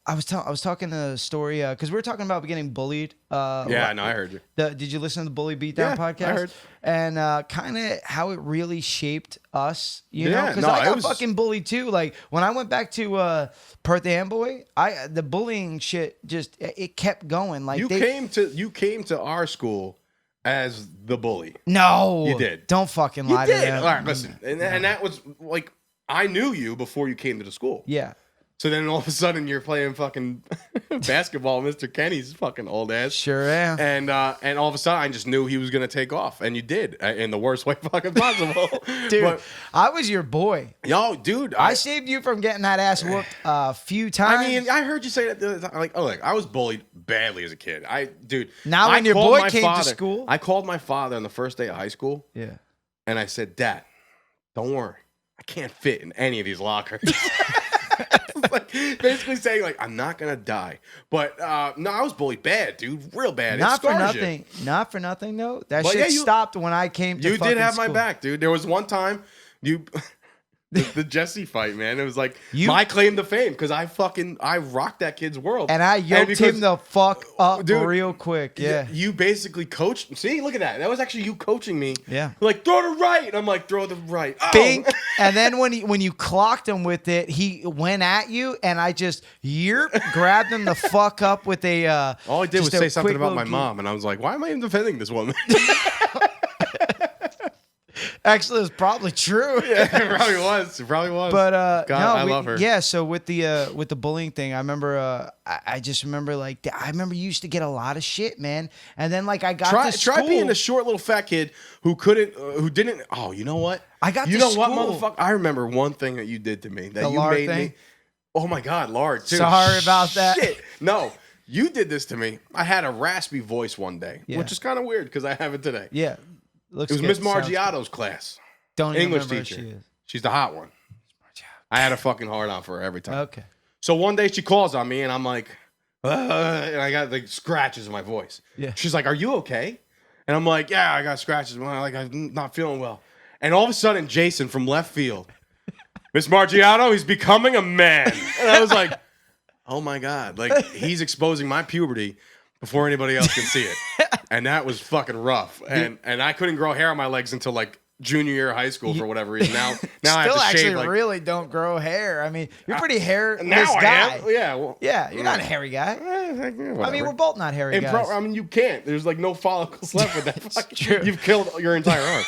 was talking a story because we were talking about getting bullied. Yeah, no, I heard you. Did you listen to the Bully Beatdown podcast? I heard. And kind of how it really shaped us, you know? Yeah, Because no, I it got was- fucking bullied too. Like when I went back to Perth Amboy, the bullying shit just it kept going. Like You came to our school as the bully. No, You did. Don't fucking You lie to did. them. All right, listen. And that was like I knew you before you came to the school. Yeah. So then all of a sudden you're playing fucking basketball, Mr. Kenny's fucking old ass. Sure am. And all of a sudden I just knew he was gonna take off, and you did in the worst way fucking possible, Dude, But, I was your boy. yo, dude, I saved you from getting that ass whooped a few times. I mean, I heard you say that the other time. Like, look, I was bullied badly as a kid. Now I when your called boy my came to father- school? I called my father on the first day of high school, yeah. and I said, "Dad, don't worry, I can't fit in any of these lockers." Like, basically saying like I'm not gonna die, but no, I was bullied bad, dude, real bad. Not for nothing. Not for nothing, though. That But shit yeah, you- stopped when I came to You fucking did have my school. back, dude. There was one time the Jesse fight, man. It was like You- my claim to fame because I rocked that kid's world, And I yoked because- him the fuck up Dude, real quick. Yeah. You basically coached. See, look at that. That was actually you coaching me. Yeah. Like throw to right. And I'm like throw the right. Oh. Bing. And then when you clocked him with it, he went at you, and I just grabbed him the fuck up with a. All I did was just a say something quick about my little mom, and I was like, why am I even defending this woman? Actually, it's probably true. Yeah, it probably was. It probably was. But God, I love her. Yeah, so with the bullying thing, I remember I just remember I remember you used to get a lot of shit, man. And then like I got to school. Try being a short little fat kid who didn't. Oh, you know what? I got You to know school. what, motherfucker? I remember one thing that you did to me that The you lard made thing? me. Oh my God, lard too. Sorry about that. Shit. No, you did this to me. I had a raspy voice one day, Yeah. which is kind of weird because I have it today. Yeah. Looks It was good. Miss Sounds good. Margiato's class. Don't even English remember teacher. who she is. She's the hot one. I had a fucking hard on for her every time. Okay. So one day she calls on me and I'm like, and I got like scratches in my voice. Yeah. She's like, "Are you okay?" And I'm like, "Yeah, I got scratches. I'm not feeling well." And all of a sudden, Jason from left field, Miss Margiano, he's becoming a man. And I was like, "Oh my god!" Like he's exposing my puberty before anybody else can see it, and that was fucking rough. And I couldn't grow hair on my legs until like junior year of high school for whatever reason. Now I have to actually shave. Like, really don't grow hair. I mean, you're pretty hairless now I guy. am. Yeah, well, Yeah, you're not a hairy guy. whatever. I mean, we're both not hairy guys. I mean, you can't. There's like no follicles left with that. Fucking, true. You've killed your entire arm.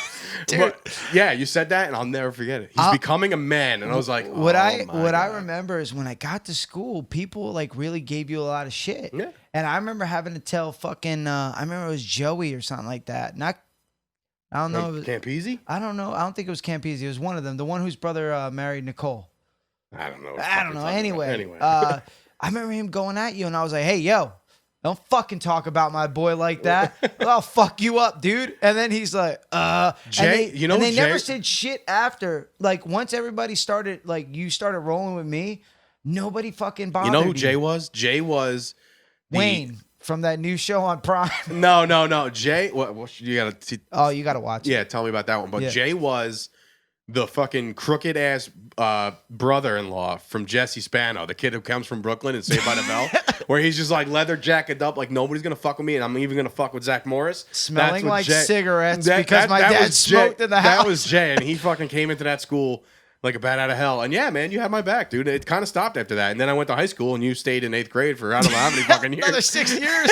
Dude. But, yeah, you said that, and I'll never forget it. He's becoming a man, and I was like, what I God. remember is when I got to school, people like really gave you a lot of shit. Yeah. And I remember having to tell fucking I remember it was Joey or something like that. I don't know. Campese? I don't know. I don't think it was Campese. It was one of them. The one whose brother married Nicole. I don't know. I don't know. Anyway. I remember him going at you, and I was like, "Hey, yo, don't fucking talk about my boy like that. I'll fuck you up, dude." And then he's like, Jay, and they never said shit after. Like, once everybody started, like, you started rolling with me, nobody fucking bothered you. You know who Jay was? Jay was Wayne from that new show on Prime. No. Jay, what you gotta... Oh, you gotta watch it. Yeah, tell me about that one. But Yeah. Jay was the fucking crooked ass brother-in-law from Jesse Spano, the kid who comes from Brooklyn and Saved by the Bell, where he's just like leather jacketed up, like nobody's gonna fuck with me, and I'm even gonna fuck with Zach Morris, Smelling like cigarettes because my dad smoked in the house. That was Jay, and he fucking came into that school like a bat out of hell. And yeah, man, you had my back, dude. It kind of stopped after that. And then I went to high school, and you stayed in 8th grade for I don't know how many fucking years. Another 6 years.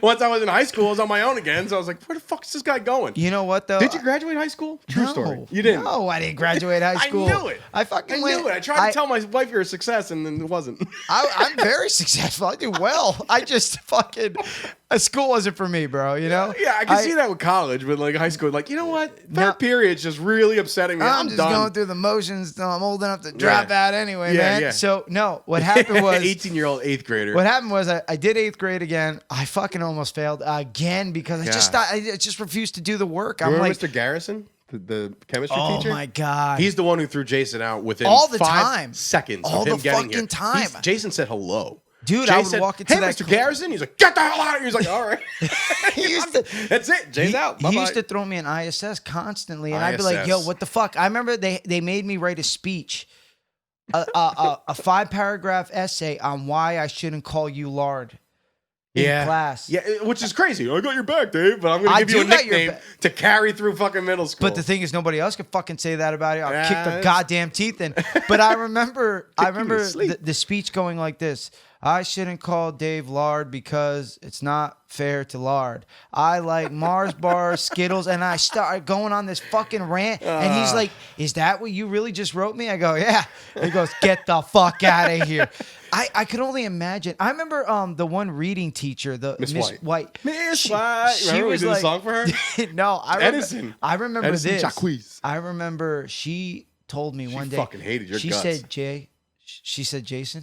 Once I was in high school, I was on my own again. So I was like, where the fuck is this guy going? You know what, though? Did you graduate high school? True story. You didn't. No, I didn't graduate high school. I knew it. I fucking knew it. I tried to tell my wife you're a success, and then it wasn't. I'm very successful. I do well. I just fucking... School wasn't for me, bro, you know? Yeah, I can see that with college, but like high school, like, you know what? Third period's just really upsetting me. I'm just done. going through the motions till I'm old enough to drop out anyway, man. Yeah. So, no, what happened was... 18-year-old 8th grader. What happened was I did 8th grade again. I fucking almost failed again because I just refused to do the work. I'm Remember like... Mr. Garrison, the chemistry teacher? Oh, my God. He's the one who threw Jason out within all the 5 time. seconds all of him the getting fucking here. time. Jason said hello. Dude, Jay I would said, walk into hey, that... Mr. Garrison? He's like, get the hell out of here. He's like, all right. That's it. Jay's out. Bye-bye. He used to throw me in ISS constantly, and I'd be like, yo, what the fuck? I remember they made me write a speech, a 5-paragraph essay on why I shouldn't call you lard in class. Yeah, which is crazy. I got your back, Dave, but I'm going to give you a nickname to carry through fucking middle school. But the thing is, nobody else could fucking say that about you. I'll kick their goddamn teeth in. But I remember the speech going like this. I shouldn't call Dave lard because it's not fair to lard. I like Mars bars, Skittles, and I start going on this fucking rant. And he's like, is that what you really just wrote me? I go, yeah. He goes, get the fuck out of here. I could only imagine. I remember the one reading teacher, the Miss White. Miss White. She was like, a song for her? No, Edison. I remember Edison this. Jacques. I remember she told me one day. She fucking hated your guts. She said, she said, Jason,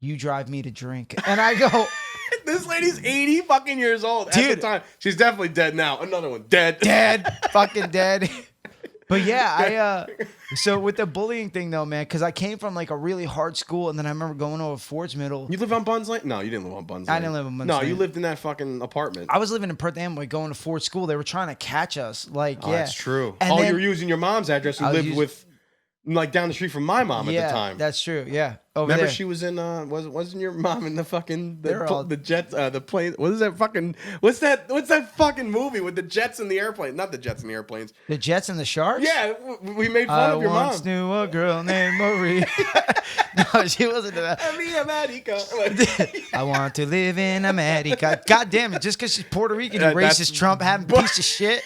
you drive me to drink. And I go, this lady's 80 fucking years old. Dude, at the time. She's definitely dead now. Another one. Dead. Fucking dead. But yeah, so with the bullying thing though, man, because I came from like a really hard school, and then I remember going over Ford's Middle. You live on Buns Lane? No, you didn't live on Buns Lane. I didn't live on Buns Lane. No, you lived in that fucking apartment. I was living in Perth Amboy going to Ford School. They were trying to catch us. Like, yeah. That's true. And you were using your mom's address who lived with, like, down the street from my mom at the time. That's true. Yeah. Remember there. she was in wasn't your mom in the fucking the Jets the plane? What is that fucking what's that fucking movie with the Jets and the airplane? Not the Jets and the airplanes. The Jets and the Sharks? Yeah, we made fun of your mom. I once knew a girl named Marie. No, she wasn't in that. I want to live in America. God damn it, just because she's Puerto Rican, you racist Trump having piece of shit.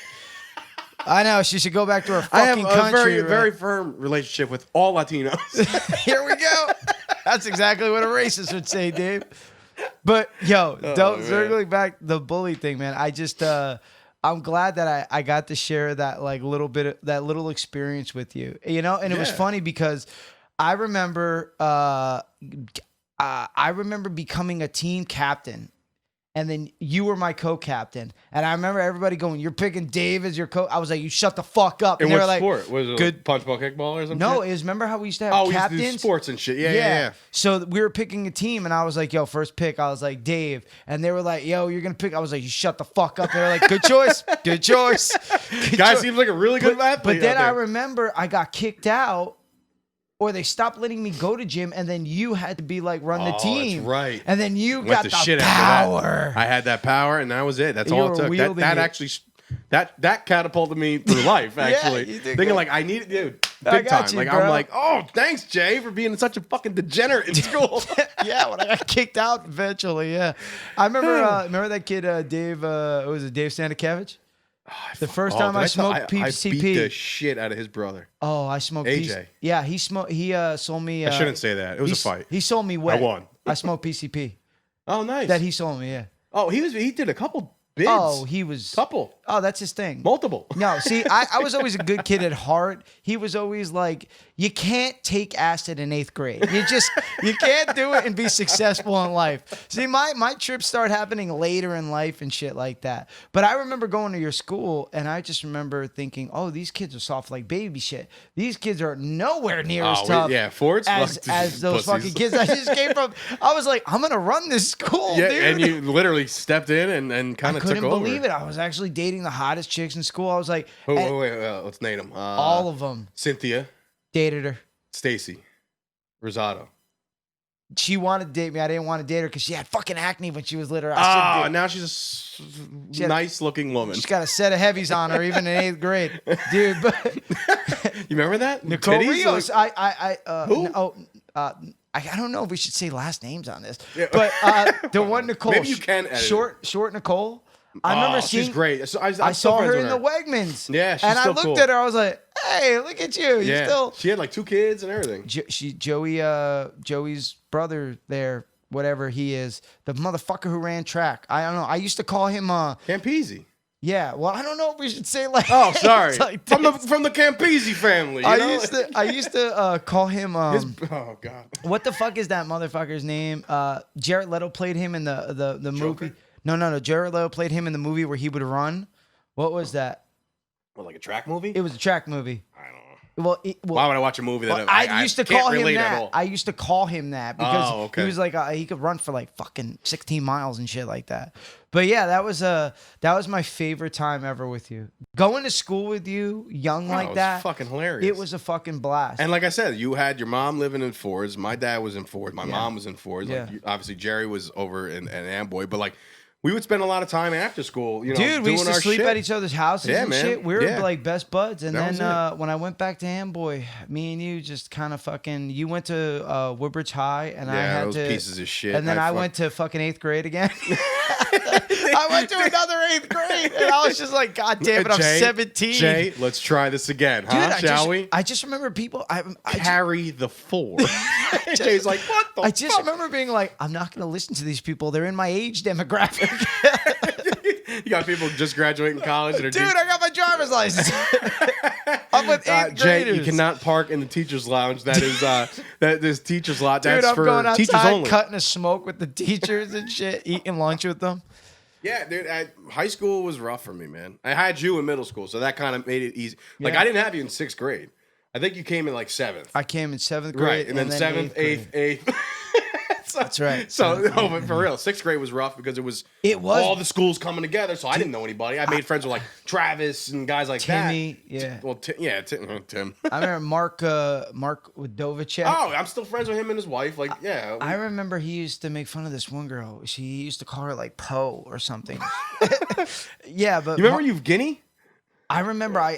I know, she should go back to her fucking country. I have a very firm relationship with all Latinos. Here we go. That's exactly what a racist would say, Dave. But, yo, circling back the bully thing, man, I just, I'm glad that I got to share that, like, little bit of, that little experience with you, you know? And it was funny because I remember becoming a team captain And then you were my co-captain. And I remember everybody going, "You're picking Dave as your co." I was like, "You shut the fuck up." In And they what were like, sport? Was it good punch ball, kickball, or something? No, it was, remember how we used to have we used captains? to do sports and shit. Yeah. So we were picking a team, and I was like, "Yo, first pick." I was like, "Dave," and they were like, "Yo, you're gonna pick." I was like, "You shut the fuck up." They were like, "Good choice, good choice." Guy seems like a really good athlete. But then out I there. remember I got kicked out, or they stopped letting me go to gym, and then you had to be like run the team. That's right. And then you Went got to the shit after that. power. I had that power, and that was it. That's You all were it took. wielding That it. actually, that catapulted me through life. Actually, you did thinking good. like I needed, dude, I big got time. you, Like bro. I'm like, oh, thanks, Jay, for being such a fucking degenerate in school. Yeah, when I got kicked out eventually. Yeah, I remember. Remember that kid, Dave? Was it Dave Stanikevich? The first time I smoked I PCP. beat the shit out of his brother. Oh, I smoked AJ. Yeah, he smoked. He sold me. I shouldn't say that. It was a fight. He sold me wet. won. I smoked PCP. Oh, nice. That he sold me. Yeah. Oh, he did a couple bids. Oh, he was. couple, Oh, that's his thing. multiple. No, see, I was always a good kid at heart. He was always like, you can't take acid in 8th grade. You can't do it and be successful in life. See, my trips start happening later in life and shit like that. But I remember going to your school, and I just remember thinking, oh, these kids are soft like baby shit. These kids are nowhere near as tough Fords as those pussies. fucking kids I just came from. I was like, I'm going to run this school, Yeah, dude. and you literally stepped in and kind I of took couldn't over. believe it. I was actually dating the hottest chicks in school. I was like, Wait, and let's name them. all of them Cynthia, dated her. Stacy, Rosado. She wanted to date me. I didn't want to date her because she had fucking acne when she was little. I Ah, said, now she's She a had- nice-looking woman. she's got a set of heavies on her, even in 8th grade, dude. But You remember that? Nicole Titties? Rios, Like- who? Who? I don't know if we should say last names on this, Yeah. but the one Nicole, Maybe you can edit it. short Nicole. I remember seeing. she's great. So I saw her in the Wegmans. Yeah, she's and I still looked cool. at her. I was like, "Hey, look at you! You Yeah, still." she had like 2 kids and everything. Joey's brother there, whatever he is, the motherfucker who ran track. I don't know. I used to call him. Campese. Yeah. Well, I don't know if we should say like. Oh, sorry. it's like from this. the Campese family. You know? I used to call him. Oh God. What the fuck is that motherfucker's name? Jared Leto played him in the movie. Joker? No. Jared Leto played him in the movie where he would run. What was that? What, like a track movie? It was a track movie. I don't know. Well, Why would I watch a movie that I used to can't call him relate at that. all? I used to call him that because Oh, okay. he was like he could run for like fucking 16 miles and shit like that. But yeah, that was my favorite time ever with you. Going to school with you, young Oh, it like was that. fucking hilarious. It was a fucking blast. And like I said, you had your mom living in Fords. My dad was in Fords. My mom was in Fords. Yeah. Like obviously Jerry was over in Amboy, but like we would spend a lot of time after school. You know, Dude, we used doing to our sleep shit. at each other's houses Yeah, and man. shit. We were Yeah. like best buds. And That was then when I went back to Amboy, me and you just kind of fucking. You went to Woodbridge High, and I Yeah, had those to. pieces of shit. And then I fuck- went to fucking 8th grade again. I went to another 8th grade, and I was just like, God damn it, I'm Jay, 17. Jay, let's try this again, huh? Dude, Shall we? I just remember people. I Carry the 4. Jay's like, what the I just fuck? remember being like, I'm not going to listen to these people. They're in my age demographic. You got people just graduating college that are Dude, I got my driver's license. I'm with 8th Jay, graders. you cannot park in the teachers' lounge. That is that this teachers' lot. Dude, That's I'm for going teachers outside, only. cutting a smoke with the teachers and shit, eating lunch with them. Yeah, dude. High school was rough for me, man. I had you in middle school, so that kind of made it easy. Like Yeah. I didn't have you in 6th grade. I think you came in like 7th. I came in 7th grade. Right, and then 7th, 8th, 8th. That's right. So, no, but for real, 6th grade was rough because it was all the schools coming together. So I didn't know anybody. I made friends with like Travis and guys like Timmy, that. yeah. Well, Tim. I remember Mark with Dovacek. Oh, I'm still friends with him and his wife. Like, yeah. I remember he used to make fun of this one girl. She used to call her like Poe or something. Yeah, but You remember Evgeny? I remember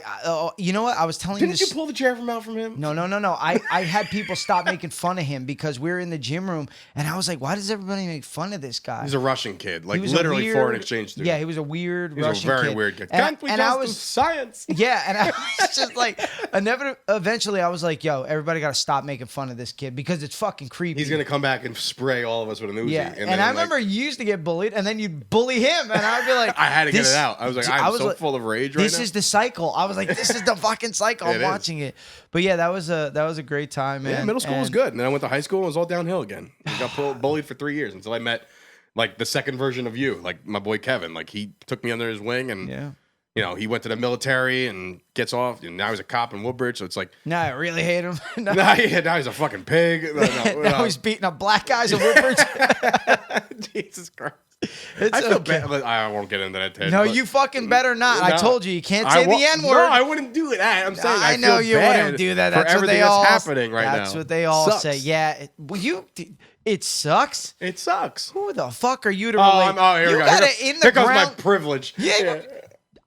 you know what? I was telling Didn't this. you pull the chair from him? No. I had people stop making fun of him because we were in the gym room, and I was like, why does everybody make fun of this guy? He's a Russian kid, like He was a literally weird- foreign exchange student. Yeah, he was a weird He's Russian a very kid. weird kid. And, Can't we and just I do was science? Yeah, and I was just like, eventually I was like, yo, everybody got to stop making fun of this kid because it's fucking creepy. He's gonna come back and spray all of us with an Uzi. Yeah, and and then, I like, remember you used to get bullied, and then you'd bully him, and I'd be like, I had to get this- it out. I was like, I'm so full of rage right now. This is the cycle. I was like, this is the fucking cycle. It I'm is. watching it. But yeah, that was a great time, man. Yeah, middle school was And good. And then I went to high school and it was all downhill again. I got bullied for 3 years until I met like the second version of you, like my boy Kevin. Like he took me under his wing, and you know, he went to the military and gets off, and now he's a cop in Woodbridge. So it's like, Now I really hate him. now he's a fucking pig. Now he's beating up black guys in Woodbridge. Jesus Christ. It's I feel okay. bad. I won't get into that. Ted, No, but- you fucking better not. I No. told you can't say the N word. No, I wouldn't do that. I'm saying I know feel you bad wouldn't do that. for That's what everything they all. that's happening right now. That's what they all Sucks. say. Yeah. It sucks. It sucks. Who the fuck are you to Oh, relate? here we You go. got Here, it in the here comes ground. my privilege. Yeah.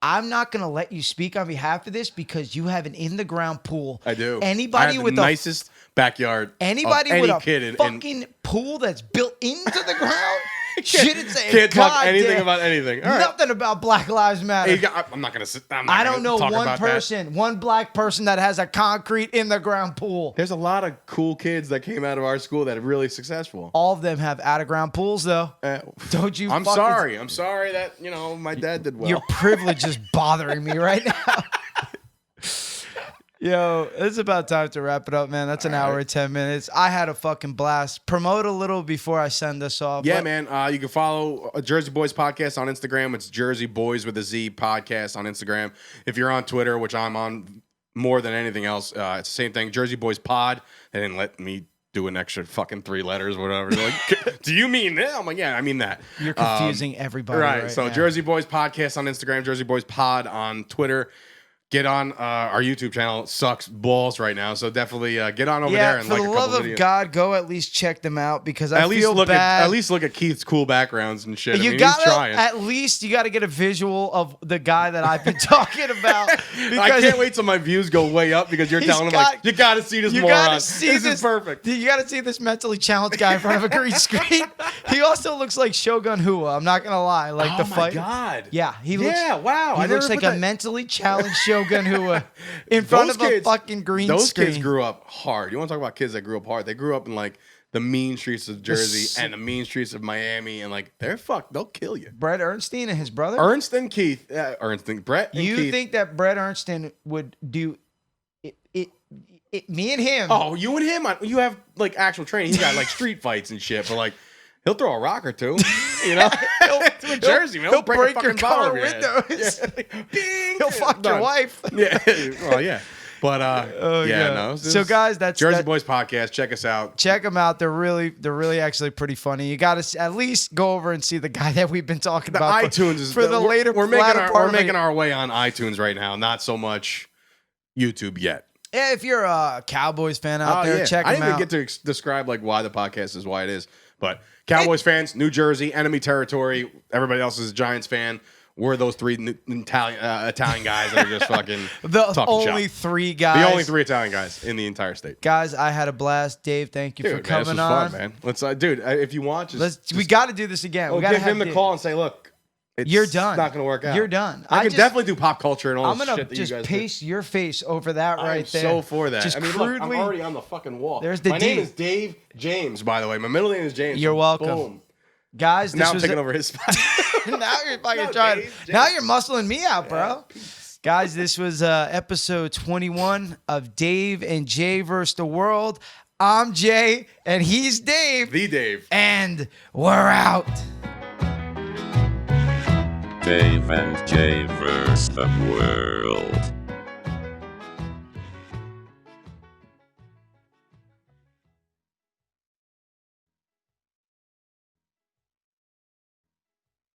I'm not gonna let you speak on behalf of this because you have an in the ground pool. I do. Anybody I have with the a nicest backyard. anybody of any with a kid in fucking pool that's built into the ground shouldn't say can't talk God anything damn, about anything. All right. nothing about Black Lives Matter. Hey, I'm not gonna sit. I don't know one person, one black person that has a concrete in the ground pool. There's a lot of cool kids that came out of our school that are really successful. All of them have out of ground pools though. Don't you? I'm fucking- sorry. I'm sorry that my dad did well. Your privilege is bothering me right now. Yo, it's about time to wrap it up, man. That's an hour and 10 minutes. I had a fucking blast. Promote a little before I send us off. Yeah, man. You can follow Jersey Boys Podcast on Instagram. It's Jersey Boys with a Z Podcast on Instagram. If you're on Twitter, which I'm on more than anything else, it's the same thing. Jersey Boys Pod. They didn't let me do an extra fucking 3 letters or whatever. They're like, do you mean that? I'm like, yeah, I mean that. You're confusing everybody. Right. So now. Jersey Boys Podcast on Instagram, Jersey Boys Pod on Twitter. Get on our YouTube channel. It sucks balls right now. So definitely get on over there and for like the a love couple of videos. God, go at least check them out because I At least feel look bad. at least look at Keith's cool backgrounds and shit. I You mean, gotta he's trying. at least you got to get a visual of the guy that I've been talking about. I can't wait till my views go way up because you're He's telling him got- like, you got to see this You moron. gotta see This is perfect. You gotta see this mentally challenged guy in front of a green screen. He also looks like Shogun Hua. I'm not gonna lie. Like the fight. God. Yeah, he looks. Yeah, wow. He I looks never like put a that- mentally challenged Shogun Hua in front of a fucking green those screen. kids grew up hard. You want to talk about kids that grew up hard? They grew up in like the mean streets of Jersey and the mean streets of Miami, and like they're fucked. They'll kill you. Brett Ernstein and his brother. Brett and Keith. You think that Brett Ernstein would do it? Me and him. Oh, you and him. You have like actual training. He's got like street fights and shit, but like he'll throw a rock or two. You know, it's in Jersey, man. He'll break a your fucking bottle car over your head. windows. Yeah. Bing. He'll fuck your Done. wife. Yeah. Well, yeah. But Oh, yeah, yeah. no. So, guys, that's Jersey that- Boys Podcast. Check us out. Check them out. They're really actually pretty funny. You got to at least go over and see the guy that we've been talking The about. iTunes is for the later. We're latter part of making the- our way on iTunes right now. Not so much YouTube yet. Yeah, if you're a Cowboys fan out there, check I them didn't out. even get to describe like why the podcast is why it is. But Cowboys fans, New Jersey, enemy territory. Everybody else is a Giants fan. We're those 3 Italian guys that are just fucking the talking only shop. 3 guys. The only 3 Italian guys in the entire state. Guys, I had a blast. Dave, thank you Dude, for man, coming this was on. fun, man. Let's, dude, if you want, just We got to do this again. We got to give him the call and say, look, it's You're done. not going to work out. You're done. I can just- definitely do pop culture and all I'm this gonna shit that just you guys paste your face over that do. right I'm there. so for that. Just I mean, look, I'm crudely. already on the fucking wall. There's the My D. name is Dave James, by the way. My middle name is James. You're so welcome. Boom. Guys, this Now I'm was taking over his spot. now you're fucking No, trying. Dave, Now James. you're muscling me out, bro. Guys, this was episode 21 of Dave and Jay versus the world. I'm Jay and he's Dave. The Dave. And we're out. Dave and Jay versus the world.